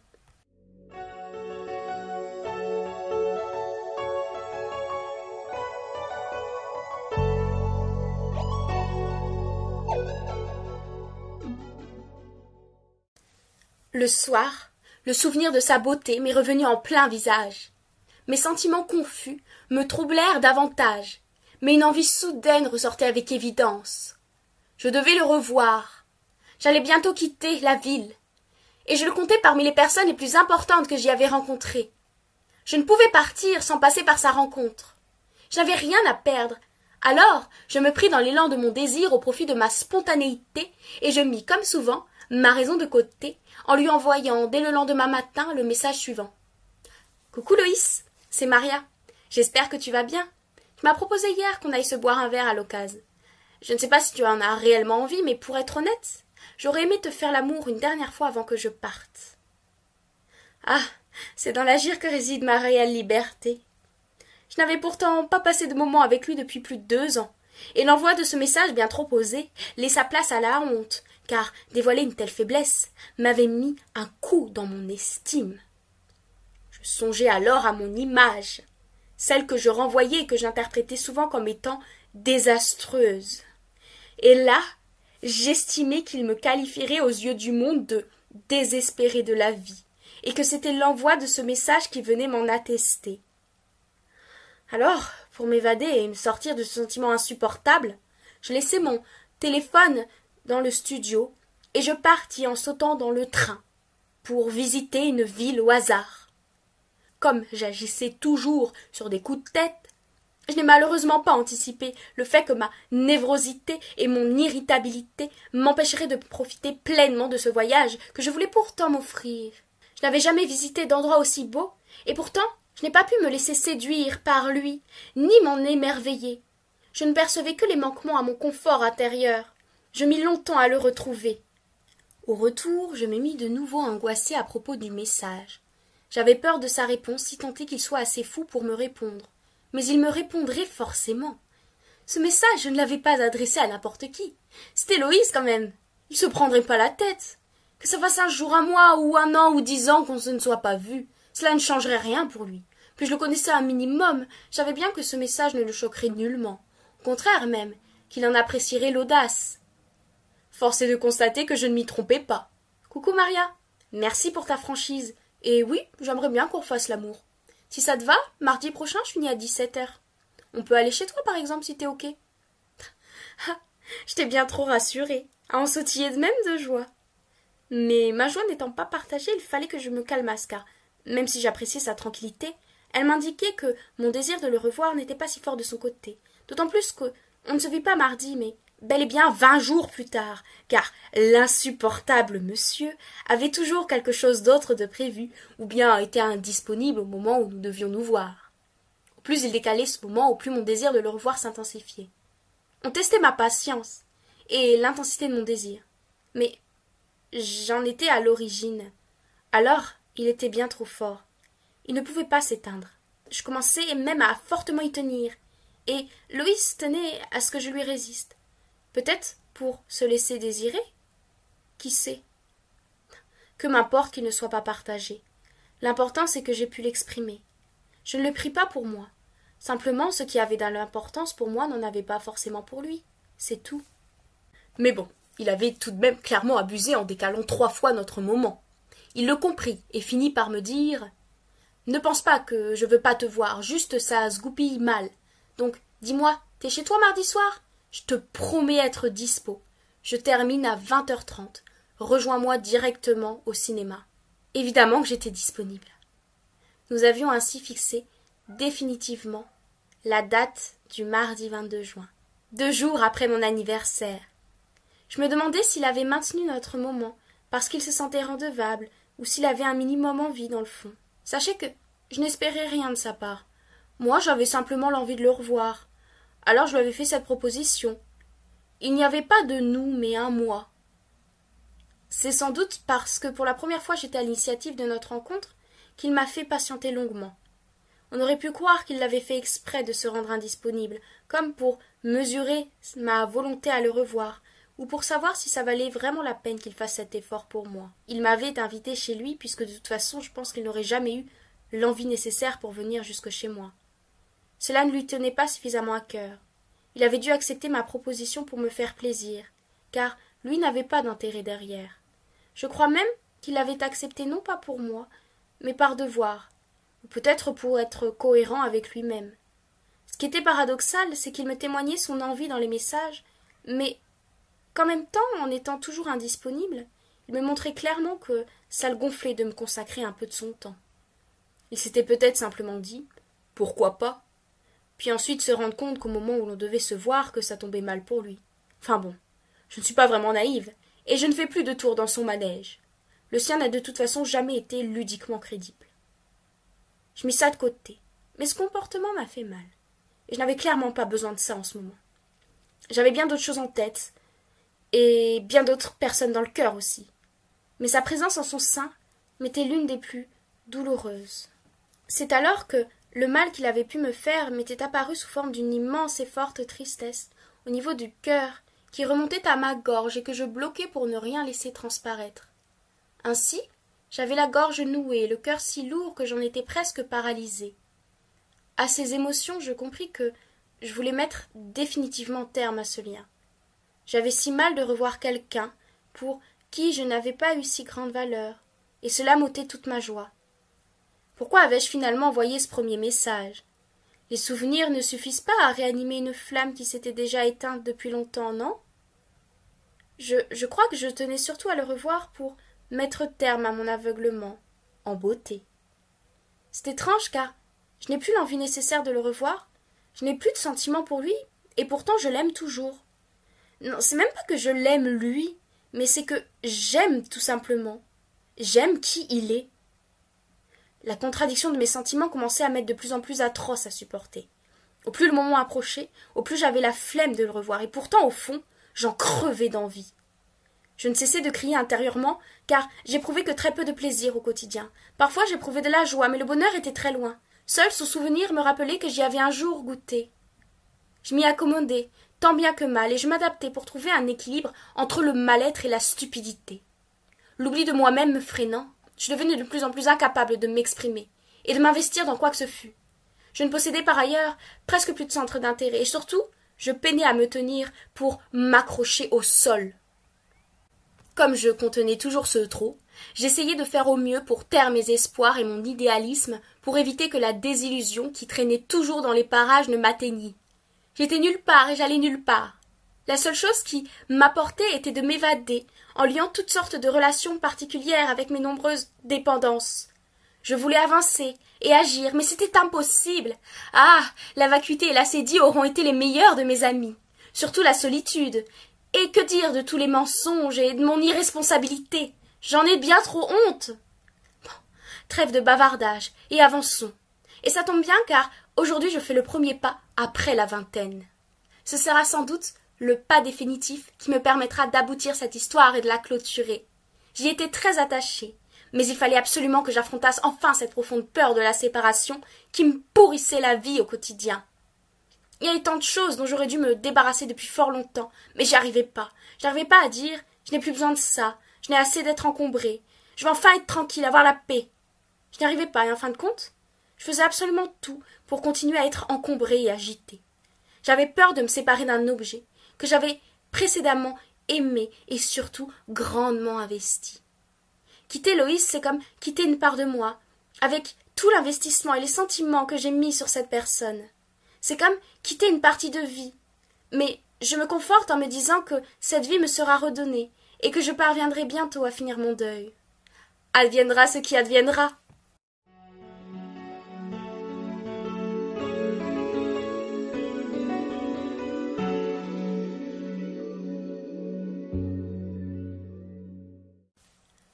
Le soir, le souvenir de sa beauté m'est revenu en plein visage. Mes sentiments confus me troublèrent davantage, mais une envie soudaine ressortait avec évidence. Je devais le revoir. J'allais bientôt quitter la ville, et je le comptais parmi les personnes les plus importantes que j'y avais rencontrées. Je ne pouvais partir sans passer par sa rencontre. Je n'avais rien à perdre. Alors, je me pris dans l'élan de mon désir au profit de ma spontanéité, et je mis, comme souvent, ma raison de côté, en lui envoyant dès le lendemain matin le message suivant. « Coucou Loïs, c'est Maria. J'espère que tu vas bien. Tu m'as proposé hier qu'on aille se boire un verre à l'occasion. Je ne sais pas si tu en as réellement envie, mais pour être honnête, j'aurais aimé te faire l'amour une dernière fois avant que je parte. » Ah, c'est dans l'agir que réside ma réelle liberté. Je n'avais pourtant pas passé de moment avec lui depuis plus de 2 ans, et l'envoi de ce message bien trop osé laissa place à la honte, car dévoiler une telle faiblesse m'avait mis un coup dans mon estime. Je songeais alors à mon image, celle que je renvoyais et que j'interprétais souvent comme étant désastreuse. Et là, j'estimais qu'il me qualifierait aux yeux du monde de désespéré de la vie, et que c'était l'envoi de ce message qui venait m'en attester. Alors, pour m'évader et me sortir de ce sentiment insupportable, je laissai mon téléphone dans le studio et je partis en sautant dans le train pour visiter une ville au hasard. Comme j'agissais toujours sur des coups de tête, je n'ai malheureusement pas anticipé le fait que ma névrosité et mon irritabilité m'empêcheraient de profiter pleinement de ce voyage que je voulais pourtant m'offrir. Je n'avais jamais visité d'endroit aussi beau, et pourtant je n'ai pas pu me laisser séduire par lui, ni m'en émerveiller. Je ne percevais que les manquements à mon confort intérieur. Je mis longtemps à le retrouver. Au retour, je me mis de nouveau angoissée à propos du message. J'avais peur de sa réponse, si tant est qu'il soit assez fou pour me répondre. Mais il me répondrait forcément. Ce message, je ne l'avais pas adressé à n'importe qui. C'était Loïs, quand même. Il se prendrait pas la tête. Que ça fasse un jour, un mois, ou un an, ou 10 ans qu'on ne soit pas vu, cela ne changerait rien pour lui. Puis je le connaissais un minimum, je savais bien que ce message ne le choquerait nullement. Au contraire même, qu'il en apprécierait l'audace. Force est de constater que je ne m'y trompais pas. Coucou Maria, merci pour ta franchise. Et oui, j'aimerais bien qu'on fasse l'amour. Si ça te va, mardi prochain, je finis à 17h. On peut aller chez toi, par exemple, si t'es ok. Je t'ai bien trop rassurée, à en sautiller de même de joie. Mais ma joie n'étant pas partagée, il fallait que je me calmasse, car, même si j'appréciais sa tranquillité, elle m'indiquait que mon désir de le revoir n'était pas si fort de son côté. D'autant plus qu'on ne se vit pas mardi, mais bel et bien 20 jours plus tard, car l'insupportable monsieur avait toujours quelque chose d'autre de prévu, ou bien était indisponible au moment où nous devions nous voir. Au plus il décalait ce moment, au plus mon désir de le revoir s'intensifiait. On testait ma patience et l'intensité de mon désir. Mais j'en étais à l'origine. Alors, il était bien trop fort. Il ne pouvait pas s'éteindre. Je commençais même à fortement y tenir, et Loïs tenait à ce que je lui résiste. Peut-être pour se laisser désirer? Qui sait? Que m'importe qu'il ne soit pas partagé. L'important, c'est que j'ai pu l'exprimer. Je ne le pris pas pour moi. Simplement, ce qui avait de l'importance pour moi n'en avait pas forcément pour lui. C'est tout. Mais bon, il avait tout de même clairement abusé en décalant 3 fois notre moment. Il le comprit et finit par me dire « Ne pense pas que je veux pas te voir, juste ça se goupille mal. Donc, dis-moi, t'es chez toi mardi soir? Je te promets être dispo. Je termine à 20h30. Rejoins-moi directement au cinéma. » Évidemment que j'étais disponible. Nous avions ainsi fixé définitivement la date du mardi 22 juin, 2 jours après mon anniversaire. Je me demandais s'il avait maintenu notre moment, parce qu'il se sentait redevable, ou s'il avait un minimum envie dans le fond. Sachez que je n'espérais rien de sa part. Moi, j'avais simplement l'envie de le revoir. Alors je lui avais fait cette proposition. Il n'y avait pas de nous, mais un moi. C'est sans doute parce que pour la première fois j'étais à l'initiative de notre rencontre qu'il m'a fait patienter longuement. On aurait pu croire qu'il l'avait fait exprès de se rendre indisponible, comme pour mesurer ma volonté à le revoir, ou pour savoir si ça valait vraiment la peine qu'il fasse cet effort pour moi. Il m'avait invité chez lui, puisque de toute façon je pense qu'il n'aurait jamais eu l'envie nécessaire pour venir jusque chez moi. Cela ne lui tenait pas suffisamment à cœur. Il avait dû accepter ma proposition pour me faire plaisir, car lui n'avait pas d'intérêt derrière. Je crois même qu'il l'avait accepté non pas pour moi, mais par devoir, ou peut-être pour être cohérent avec lui-même. Ce qui était paradoxal, c'est qu'il me témoignait son envie dans les messages, mais qu'en même temps, en étant toujours indisponible, il me montrait clairement que ça le gonflait de me consacrer un peu de son temps. Il s'était peut-être simplement dit « Pourquoi pas ?» puis ensuite se rendre compte qu'au moment où l'on devait se voir, que ça tombait mal pour lui. Enfin bon, je ne suis pas vraiment naïve, et je ne fais plus de tours dans son manège. Le sien n'a de toute façon jamais été ludiquement crédible. Je mis ça de côté, mais ce comportement m'a fait mal, et je n'avais clairement pas besoin de ça en ce moment. J'avais bien d'autres choses en tête, et bien d'autres personnes dans le cœur aussi. Mais sa présence en son sein m'était l'une des plus douloureuses. C'est alors que le mal qu'il avait pu me faire m'était apparu sous forme d'une immense et forte tristesse au niveau du cœur qui remontaient à ma gorge et que je bloquais pour ne rien laisser transparaître. Ainsi, j'avais la gorge nouée et le cœur si lourd que j'en étais presque paralysée. À ces émotions, je compris que je voulais mettre définitivement terme à ce lien. J'avais si mal de revoir quelqu'un pour qui je n'avais pas eu si grande valeur, et cela m'ôtait toute ma joie. Pourquoi avais-je finalement envoyé ce premier message? Les souvenirs ne suffisent pas à réanimer une flamme qui s'était déjà éteinte depuis longtemps, non? Je crois que je tenais surtout à le revoir pour mettre terme à mon aveuglement, en beauté. C'est étrange car je n'ai plus l'envie nécessaire de le revoir, je n'ai plus de sentiment pour lui, et pourtant je l'aime toujours. Non, c'est même pas que je l'aime lui, mais c'est que j'aime tout simplement. J'aime qui il est. La contradiction de mes sentiments commençait à m'être de plus en plus atroce à supporter. Au plus le moment approchait, au plus j'avais la flemme de le revoir, et pourtant, au fond, j'en crevais d'envie. Je ne cessais de crier intérieurement, car j'éprouvais que très peu de plaisir au quotidien. Parfois j'éprouvais de la joie, mais le bonheur était très loin. Seul son souvenir me rappelait que j'y avais un jour goûté. Je m'y accommodais, tant bien que mal, et je m'adaptais pour trouver un équilibre entre le mal-être et la stupidité. L'oubli de moi-même me freinant, je devenais de plus en plus incapable de m'exprimer et de m'investir dans quoi que ce fût. Je ne possédais par ailleurs presque plus de centre d'intérêt, et surtout, je peinais à me tenir pour m'accrocher au sol. Comme je contenais toujours ce trop, j'essayais de faire au mieux pour taire mes espoirs et mon idéalisme, pour éviter que la désillusion qui traînait toujours dans les parages ne m'atteignît. J'étais nulle part et j'allais nulle part. La seule chose qui m'apportait était de m'évader, en liant toutes sortes de relations particulières avec mes nombreuses dépendances. Je voulais avancer et agir, mais c'était impossible. Ah, la vacuité et l'acédie auront été les meilleurs de mes amis. Surtout la solitude. Et que dire de tous les mensonges et de mon irresponsabilité? J'en ai bien trop honte. Bon, trêve de bavardage, et avançons. Et ça tombe bien car aujourd'hui je fais le premier pas après la vingtaine. Ce sera sans doute le pas définitif qui me permettra d'aboutir cette histoire et de la clôturer. J'y étais très attachée, mais il fallait absolument que j'affrontasse enfin cette profonde peur de la séparation qui me pourrissait la vie au quotidien. Il y avait tant de choses dont j'aurais dû me débarrasser depuis fort longtemps, mais j'y arrivais pas. J'arrivais pas à dire « je n'ai plus besoin de ça, je n'ai assez d'être encombrée, je vais enfin être tranquille, avoir la paix ». Je n'y arrivais pas, et en fin de compte, je faisais absolument tout pour continuer à être encombrée et agitée. J'avais peur de me séparer d'un objet que j'avais précédemment aimé et surtout grandement investi. Quitter Loïs, c'est comme quitter une part de moi, avec tout l'investissement et les sentiments que j'ai mis sur cette personne. C'est comme quitter une partie de vie. Mais je me conforte en me disant que cette vie me sera redonnée et que je parviendrai bientôt à finir mon deuil. Adviendra ce qui adviendra.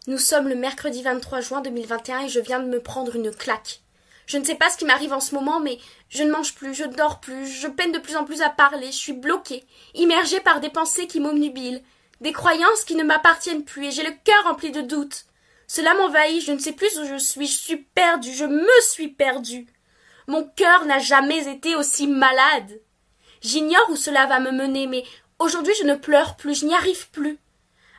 Nous sommes le mercredi 23 juin 2021 et je viens de me prendre une claque. Je ne sais pas ce qui m'arrive en ce moment, mais je ne mange plus, je ne dors plus, je peine de plus en plus à parler, je suis bloquée, immergée par des pensées qui m'obnubilent, des croyances qui ne m'appartiennent plus, et j'ai le cœur rempli de doutes. Cela m'envahit, je ne sais plus où je suis perdue, je me suis perdue. Mon cœur n'a jamais été aussi malade. J'ignore où cela va me mener, mais aujourd'hui je ne pleure plus, je n'y arrive plus.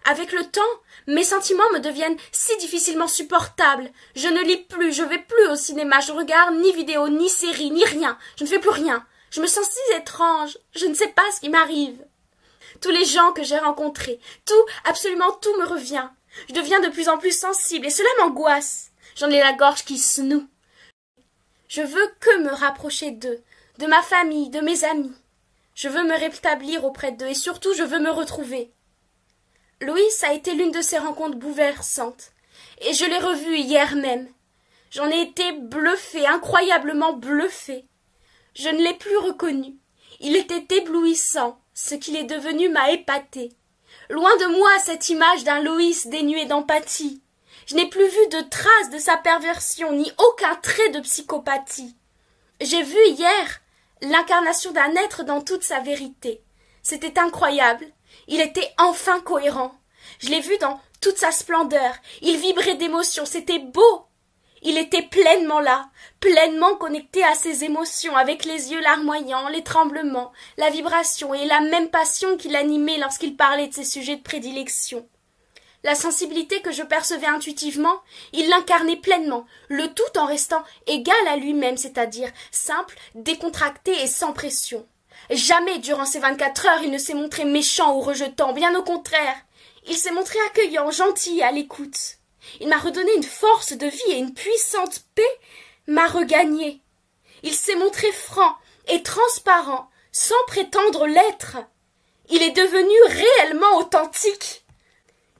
Avec le temps, mes sentiments me deviennent si difficilement supportables. Je ne lis plus, je vais plus au cinéma, je regarde ni vidéo, ni série, ni rien. Je ne fais plus rien. Je me sens si étrange. Je ne sais pas ce qui m'arrive. Tous les gens que j'ai rencontrés, tout, absolument tout me revient. Je deviens de plus en plus sensible et cela m'angoisse. J'en ai la gorge qui se noue. Je veux que me rapprocher d'eux, de ma famille, de mes amis. Je veux me rétablir auprès d'eux et surtout je veux me retrouver. Loïs a été l'une de ces rencontres bouleversantes, et je l'ai revu hier même. J'en ai été bluffée, incroyablement bluffée. Je ne l'ai plus reconnu. Il était éblouissant. Ce qu'il est devenu m'a épatée. Loin de moi cette image d'un Loïs dénué d'empathie. Je n'ai plus vu de traces de sa perversion, ni aucun trait de psychopathie. J'ai vu hier l'incarnation d'un être dans toute sa vérité. C'était incroyable. Il était enfin cohérent. Je l'ai vu dans toute sa splendeur. Il vibrait d'émotion. C'était beau. Il était pleinement là, pleinement connecté à ses émotions, avec les yeux larmoyants, les tremblements, la vibration et la même passion qui l'animait lorsqu'il parlait de ses sujets de prédilection. La sensibilité que je percevais intuitivement, il l'incarnait pleinement, le tout en restant égal à lui-même, c'est-à-dire simple, décontracté et sans pression. Jamais durant ces 24 heures il ne s'est montré méchant ou rejetant, bien au contraire. Il s'est montré accueillant, gentil et à l'écoute. Il m'a redonné une force de vie et une puissante paix m'a regagné. Il s'est montré franc et transparent, sans prétendre l'être. Il est devenu réellement authentique.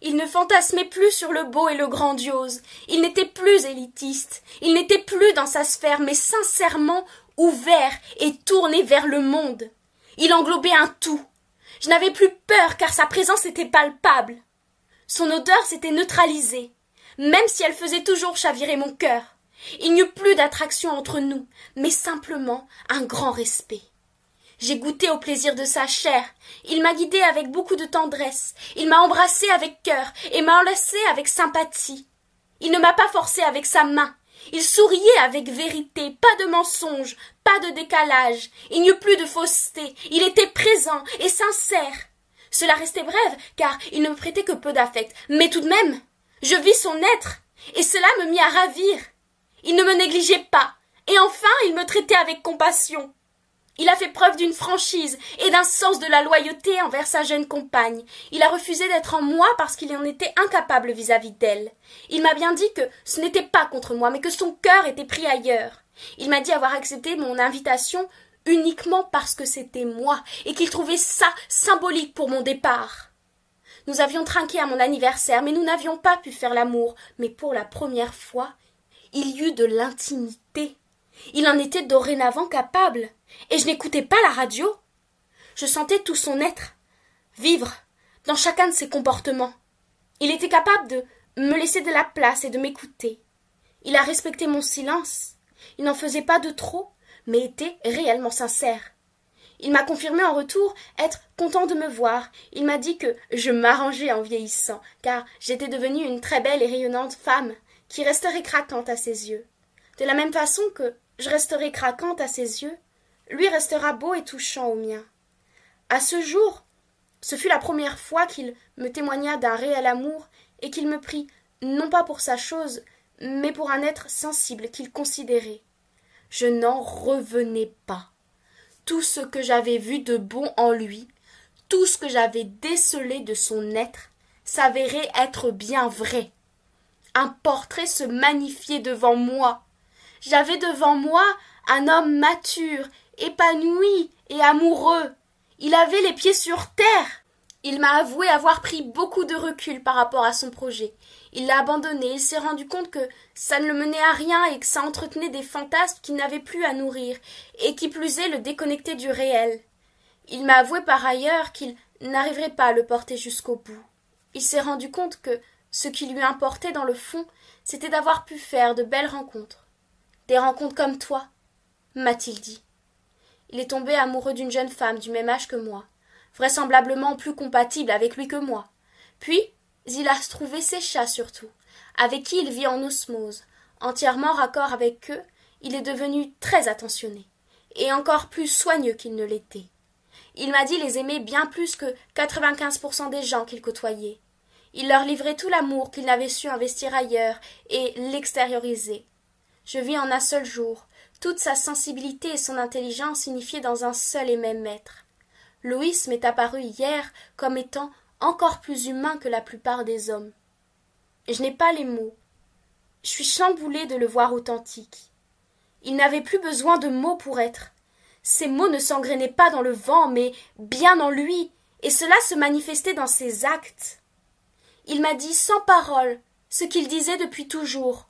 Il ne fantasmait plus sur le beau et le grandiose. Il n'était plus élitiste. Il n'était plus dans sa sphère, mais sincèrement ouvert et tourné vers le monde. Il englobait un tout. Je n'avais plus peur car sa présence était palpable. Son odeur s'était neutralisée, même si elle faisait toujours chavirer mon cœur. Il n'y eut plus d'attraction entre nous, mais simplement un grand respect. J'ai goûté au plaisir de sa chair. Il m'a guidée avec beaucoup de tendresse. Il m'a embrassée avec cœur et m'a enlacée avec sympathie. Il ne m'a pas forcée avec sa main. Il souriait avec vérité, pas de mensonge, pas de décalage. Il n'y eut plus de fausseté. Il était présent et sincère. Cela restait bref, car il ne me prêtait que peu d'affect. Mais tout de même, je vis son être, et cela me mit à ravir. Il ne me négligeait pas, et enfin il me traitait avec compassion. Il a fait preuve d'une franchise et d'un sens de la loyauté envers sa jeune compagne. Il a refusé d'être en moi parce qu'il en était incapable vis-à-vis d'elle. Il m'a bien dit que ce n'était pas contre moi, mais que son cœur était pris ailleurs. Il m'a dit avoir accepté mon invitation uniquement parce que c'était moi, et qu'il trouvait ça symbolique pour mon départ. Nous avions trinqué à mon anniversaire, mais nous n'avions pas pu faire l'amour. Mais pour la première fois, il y eut de l'intimité. Il en était dorénavant capable, et je n'écoutais pas la radio. Je sentais tout son être, vivre, dans chacun de ses comportements. Il était capable de me laisser de la place et de m'écouter. Il a respecté mon silence. Il n'en faisait pas de trop, mais était réellement sincère. Il m'a confirmé en retour être content de me voir. Il m'a dit que je m'arrangeais en vieillissant, car j'étais devenue une très belle et rayonnante femme, qui resterait craquante à ses yeux. De la même façon que je resterai craquante à ses yeux, lui restera beau et touchant aux miens. À ce jour, ce fut la première fois qu'il me témoigna d'un réel amour et qu'il me prit non pas pour sa chose, mais pour un être sensible qu'il considérait. Je n'en revenais pas. Tout ce que j'avais vu de bon en lui, tout ce que j'avais décelé de son être, s'avérait être bien vrai. Un portrait se magnifiait devant moi. J'avais devant moi un homme mature, épanoui et amoureux. Il avait les pieds sur terre. Il m'a avoué avoir pris beaucoup de recul par rapport à son projet. Il l'a abandonné, il s'est rendu compte que ça ne le menait à rien et que ça entretenait des fantasmes qu'il n'avait plus à nourrir, et qui plus est le déconnecter du réel. Il m'a avoué par ailleurs qu'il n'arriverait pas à le porter jusqu'au bout. Il s'est rendu compte que ce qui lui importait dans le fond, c'était d'avoir pu faire de belles rencontres. Des rencontres comme toi, m'a-t-il dit. Il est tombé amoureux d'une jeune femme du même âge que moi, vraisemblablement plus compatible avec lui que moi. Puis, il a trouvé ses chats surtout, avec qui il vit en osmose. Entièrement raccord avec eux, il est devenu très attentionné, et encore plus soigneux qu'il ne l'était. Il m'a dit les aimer bien plus que 95% des gens qu'il côtoyait. Il leur livrait tout l'amour qu'il n'avait su investir ailleurs et l'extérioriser. Je vis en un seul jour toute sa sensibilité et son intelligence unifiées dans un seul et même être. Louis m'est apparu hier comme étant encore plus humain que la plupart des hommes. Je n'ai pas les mots. Je suis chamboulée de le voir authentique. Il n'avait plus besoin de mots pour être. Ces mots ne s'engrainaient pas dans le vent, mais bien en lui, et cela se manifestait dans ses actes. Il m'a dit sans parole ce qu'il disait depuis toujours.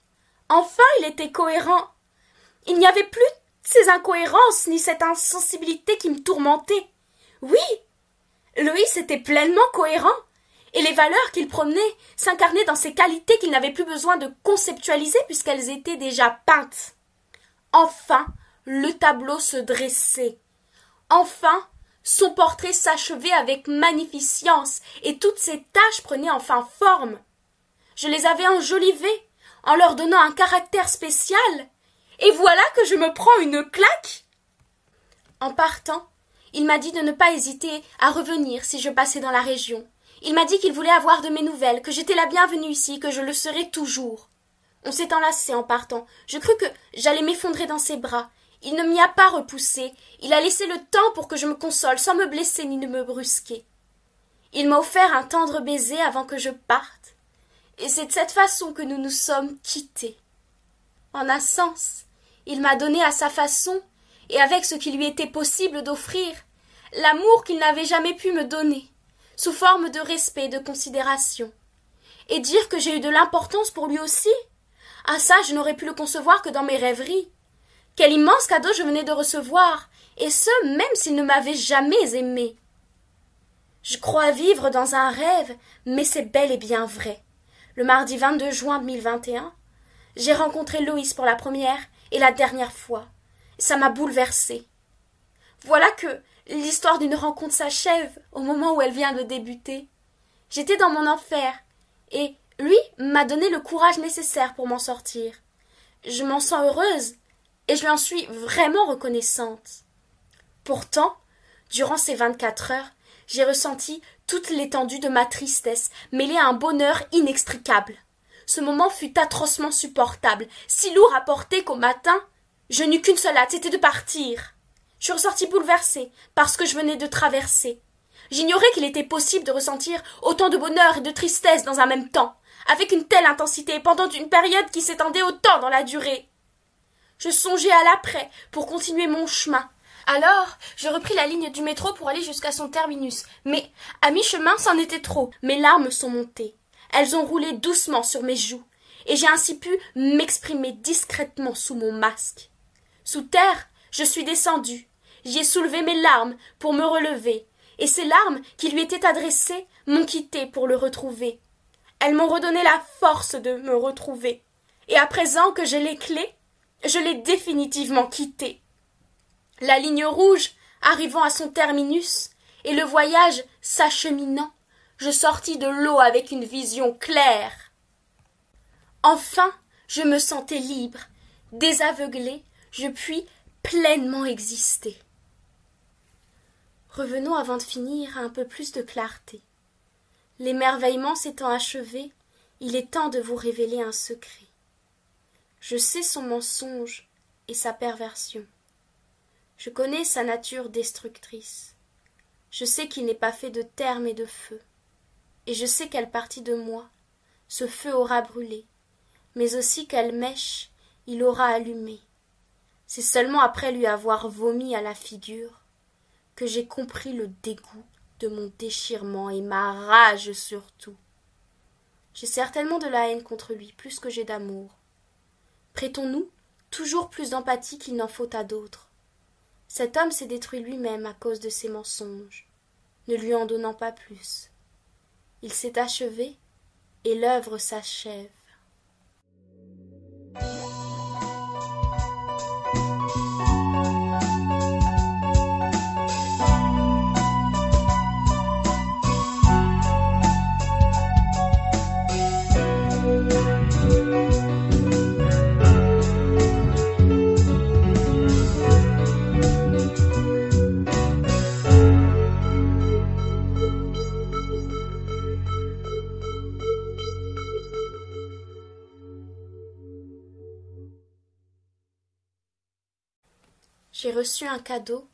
Enfin, il était cohérent. Il n'y avait plus ces incohérences ni cette insensibilité qui me tourmentait. Oui, Loïs était pleinement cohérent, et les valeurs qu'il promenait s'incarnaient dans ces qualités qu'il n'avait plus besoin de conceptualiser puisqu'elles étaient déjà peintes. Enfin, le tableau se dressait. Enfin, son portrait s'achevait avec magnificence, et toutes ses taches prenaient enfin forme. Je les avais enjolivées, en leur donnant un caractère spécial, et voilà que je me prends une claque. En partant, il m'a dit de ne pas hésiter à revenir si je passais dans la région. Il m'a dit qu'il voulait avoir de mes nouvelles, que j'étais la bienvenue ici, que je le serais toujours. On s'est enlacés en partant. Je crus que j'allais m'effondrer dans ses bras. Il ne m'y a pas repoussé. Il a laissé le temps pour que je me console, sans me blesser ni ne me brusquer. Il m'a offert un tendre baiser avant que je parte. Et c'est de cette façon que nous nous sommes quittés. En un sens, il m'a donné à sa façon, et avec ce qui lui était possible d'offrir, l'amour qu'il n'avait jamais pu me donner, sous forme de respect et de considération. Et dire que j'ai eu de l'importance pour lui aussi? Ah ça, je n'aurais pu le concevoir que dans mes rêveries. Quel immense cadeau je venais de recevoir, et ce, même s'il ne m'avait jamais aimé. Je crois vivre dans un rêve, mais c'est bel et bien vrai. Le mardi 22 juin 2021, j'ai rencontré Loïs pour la première et la dernière fois. Ça m'a bouleversée. Voilà que l'histoire d'une rencontre s'achève au moment où elle vient de débuter. J'étais dans mon enfer, et lui m'a donné le courage nécessaire pour m'en sortir. Je m'en sens heureuse, et je lui en suis vraiment reconnaissante. Pourtant, durant ces 24 heures, j'ai ressenti toute l'étendue de ma tristesse, mêlée à un bonheur inextricable. Ce moment fut atrocement supportable, si lourd à porter qu'au matin, je n'eus qu'une seule hâte, c'était de partir. Je suis ressortie bouleversée par ce que je venais de traverser. J'ignorais qu'il était possible de ressentir autant de bonheur et de tristesse dans un même temps, avec une telle intensité pendant une période qui s'étendait autant dans la durée. Je songeais à l'après pour continuer mon chemin. Alors, je repris la ligne du métro pour aller jusqu'à son terminus. Mais, à mi-chemin, c'en était trop. Mes larmes sont montées. Elles ont roulé doucement sur mes joues, et j'ai ainsi pu m'exprimer discrètement sous mon masque. Sous terre, je suis descendue. J'y ai soulevé mes larmes pour me relever, et ces larmes qui lui étaient adressées m'ont quitté pour le retrouver. Elles m'ont redonné la force de me retrouver. Et à présent que j'ai les clés, je l'ai définitivement quitté. La ligne rouge arrivant à son terminus, et le voyage s'acheminant, je sortis de l'eau avec une vision claire. Enfin, je me sentais libre, désaveuglée, je puis pleinement exister. Revenons avant de finir à un peu plus de clarté. L'émerveillement s'étant achevé, il est temps de vous révéler un secret. Je sais son mensonge et sa perversion. Je connais sa nature destructrice. Je sais qu'il n'est pas fait de terre mais de feu. Et je sais quelle partie de moi ce feu aura brûlé, mais aussi quelle mèche il aura allumée. C'est seulement après lui avoir vomi à la figure que j'ai compris le dégoût de mon déchirement et ma rage surtout. J'ai certainement de la haine contre lui, plus que j'ai d'amour. Prêtons-nous toujours plus d'empathie qu'il n'en faut à d'autres. Cet homme s'est détruit lui-même à cause de ses mensonges, ne lui en donnant pas plus. Il s'est achevé et l'œuvre s'achève. J'ai reçu un cadeau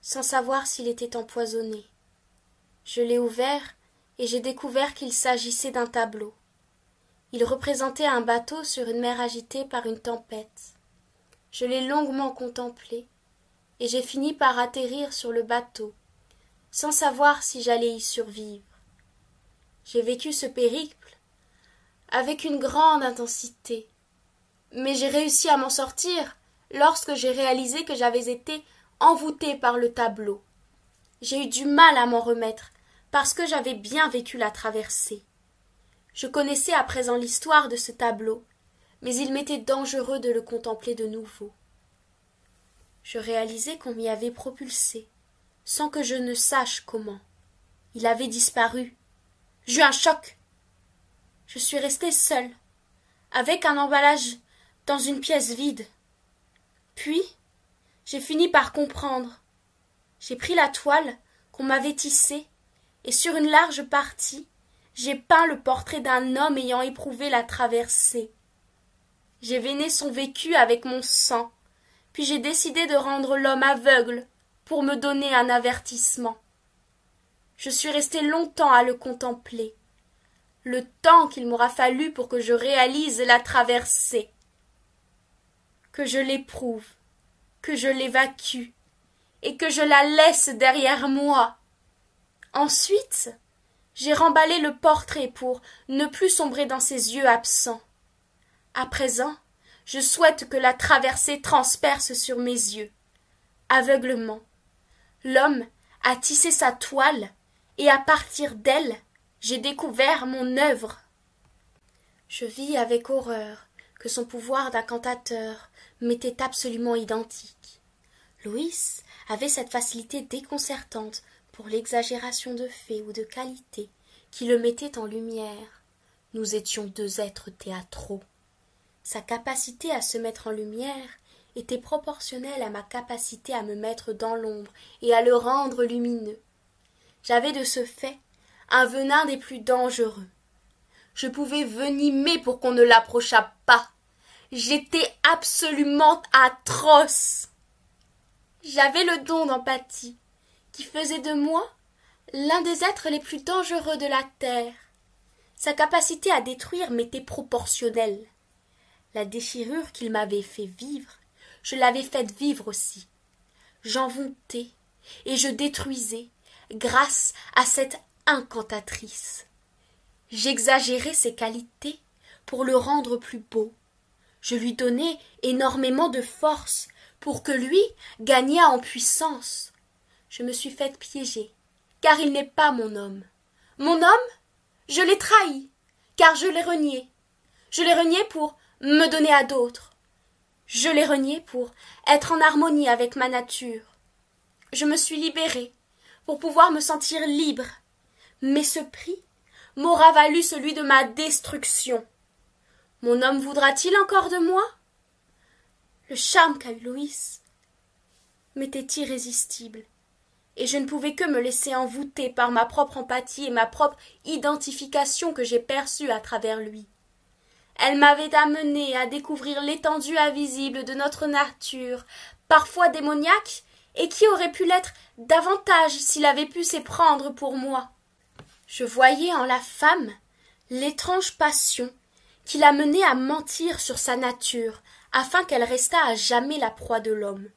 sans savoir s'il était empoisonné. Je l'ai ouvert et j'ai découvert qu'il s'agissait d'un tableau. Il représentait un bateau sur une mer agitée par une tempête. Je l'ai longuement contemplé et j'ai fini par atterrir sur le bateau, sans savoir si j'allais y survivre. J'ai vécu ce périple avec une grande intensité, mais j'ai réussi à m'en sortir lorsque j'ai réalisé que j'avais été envoûtée par le tableau. J'ai eu du mal à m'en remettre, parce que j'avais bien vécu la traversée. Je connaissais à présent l'histoire de ce tableau, mais il m'était dangereux de le contempler de nouveau. Je réalisais qu'on m'y avait propulsé, sans que je ne sache comment. Il avait disparu. J'eus un choc. Je suis restée seule, avec un emballage dans une pièce vide. Puis, j'ai fini par comprendre. J'ai pris la toile qu'on m'avait tissée et sur une large partie, j'ai peint le portrait d'un homme ayant éprouvé la traversée. J'ai veiné son vécu avec mon sang, puis j'ai décidé de rendre l'homme aveugle pour me donner un avertissement. Je suis resté longtemps à le contempler, le temps qu'il m'aura fallu pour que je réalise la traversée, que je l'éprouve, que je l'évacue, et que je la laisse derrière moi. Ensuite, j'ai remballé le portrait pour ne plus sombrer dans ses yeux absents. À présent, je souhaite que la traversée transperce sur mes yeux. Aveuglement. L'homme a tissé sa toile, et à partir d'elle, j'ai découvert mon œuvre. Je vis avec horreur que son pouvoir d'incantateur m'était absolument identique. Louis avait cette facilité déconcertante pour l'exagération de fait ou de qualité qui le mettait en lumière. Nous étions deux êtres théâtraux. Sa capacité à se mettre en lumière était proportionnelle à ma capacité à me mettre dans l'ombre et à le rendre lumineux. J'avais de ce fait un venin des plus dangereux. Je pouvais venimer pour qu'on ne l'approchât pas. J'étais absolument atroce. J'avais le don d'empathie, qui faisait de moi l'un des êtres les plus dangereux de la terre. Sa capacité à détruire m'était proportionnelle. La déchirure qu'il m'avait fait vivre, je l'avais faite vivre aussi. J'envoûtais et je détruisais grâce à cette incantatrice. J'exagérais ses qualités pour le rendre plus beau. Je lui donnais énormément de force pour que lui gagnât en puissance. Je me suis faite piéger, car il n'est pas mon homme. Mon homme, je l'ai trahi, car je l'ai renié. Je l'ai renié pour me donner à d'autres. Je l'ai renié pour être en harmonie avec ma nature. Je me suis libérée pour pouvoir me sentir libre, mais ce prix m'aura valu celui de ma destruction. Mon homme voudra-t-il encore de moi? Le charme qu'a eu Louis m'était irrésistible, et je ne pouvais que me laisser envoûter par ma propre empathie et ma propre identification que j'ai perçue à travers lui. Elle m'avait amené à découvrir l'étendue invisible de notre nature, parfois démoniaque, et qui aurait pu l'être davantage s'il avait pu s'éprendre pour moi. Je voyais en la femme l'étrange passion qui la menait à mentir sur sa nature, afin qu'elle restât à jamais la proie de l'homme.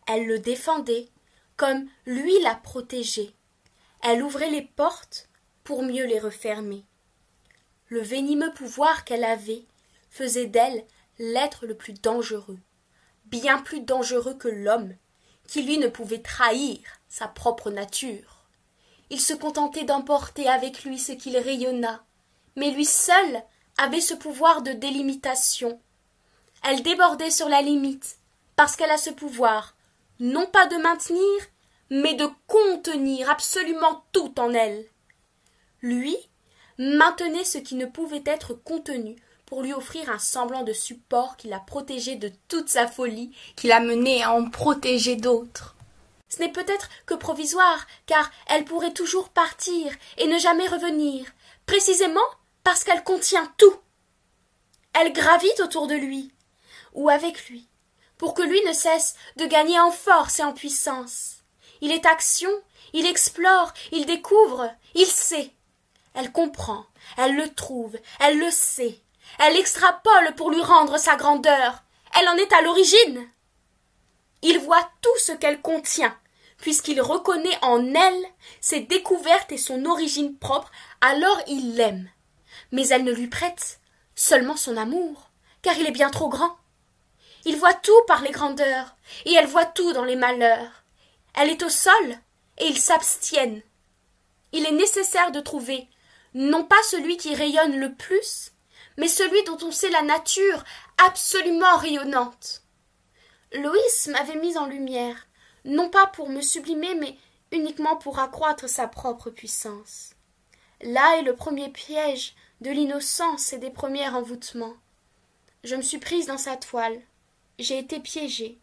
Elle le défendait, comme lui la protégeait. Elle ouvrait les portes pour mieux les refermer. Le venimeux pouvoir qu'elle avait faisait d'elle l'être le plus dangereux, bien plus dangereux que l'homme, qui lui ne pouvait trahir sa propre nature. Il se contentait d'emporter avec lui ce qu'il rayonna, mais lui seul avait ce pouvoir de délimitation. Elle débordait sur la limite, parce qu'elle a ce pouvoir, non pas de maintenir, mais de contenir absolument tout en elle. Lui maintenait ce qui ne pouvait être contenu pour lui offrir un semblant de support qui la protégeait de toute sa folie, qui la menait à en protéger d'autres. Ce n'est peut-être que provisoire, car elle pourrait toujours partir et ne jamais revenir, précisément parce qu'elle contient tout. Elle gravite autour de lui, ou avec lui, pour que lui ne cesse de gagner en force et en puissance. Il est action, il explore, il découvre, il sait. Elle comprend, elle le trouve, elle le sait. Elle extrapole pour lui rendre sa grandeur. Elle en est à l'origine. Il voit tout ce qu'elle contient, puisqu'il reconnaît en elle ses découvertes et son origine propre, alors il l'aime. Mais elle ne lui prête seulement son amour, car il est bien trop grand. Il voit tout par les grandeurs, et elle voit tout dans les malheurs. Elle est au sol, et ils s'abstiennent. Il est nécessaire de trouver, non pas celui qui rayonne le plus, mais celui dont on sait la nature absolument rayonnante. Louis m'avait mise en lumière, non pas pour me sublimer, mais uniquement pour accroître sa propre puissance. Là est le premier piège de l'innocence et des premiers envoûtements. Je me suis prise dans sa toile. J'ai été piégée.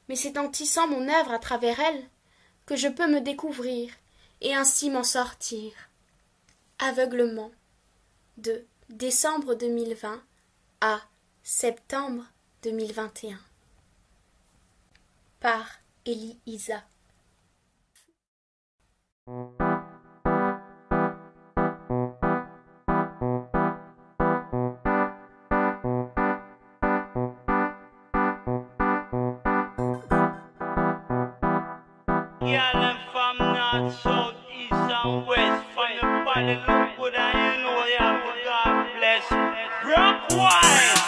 Mais c'est en tissant mon œuvre à travers elle que je peux me découvrir et ainsi m'en sortir. Aveuglement. De décembre 2020 à septembre 2021. Par Elie Isa. Girl, I'm from north, south, east and west. From your body look good and you know you have to God bless. Rock wide.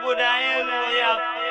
Good I know, yeah.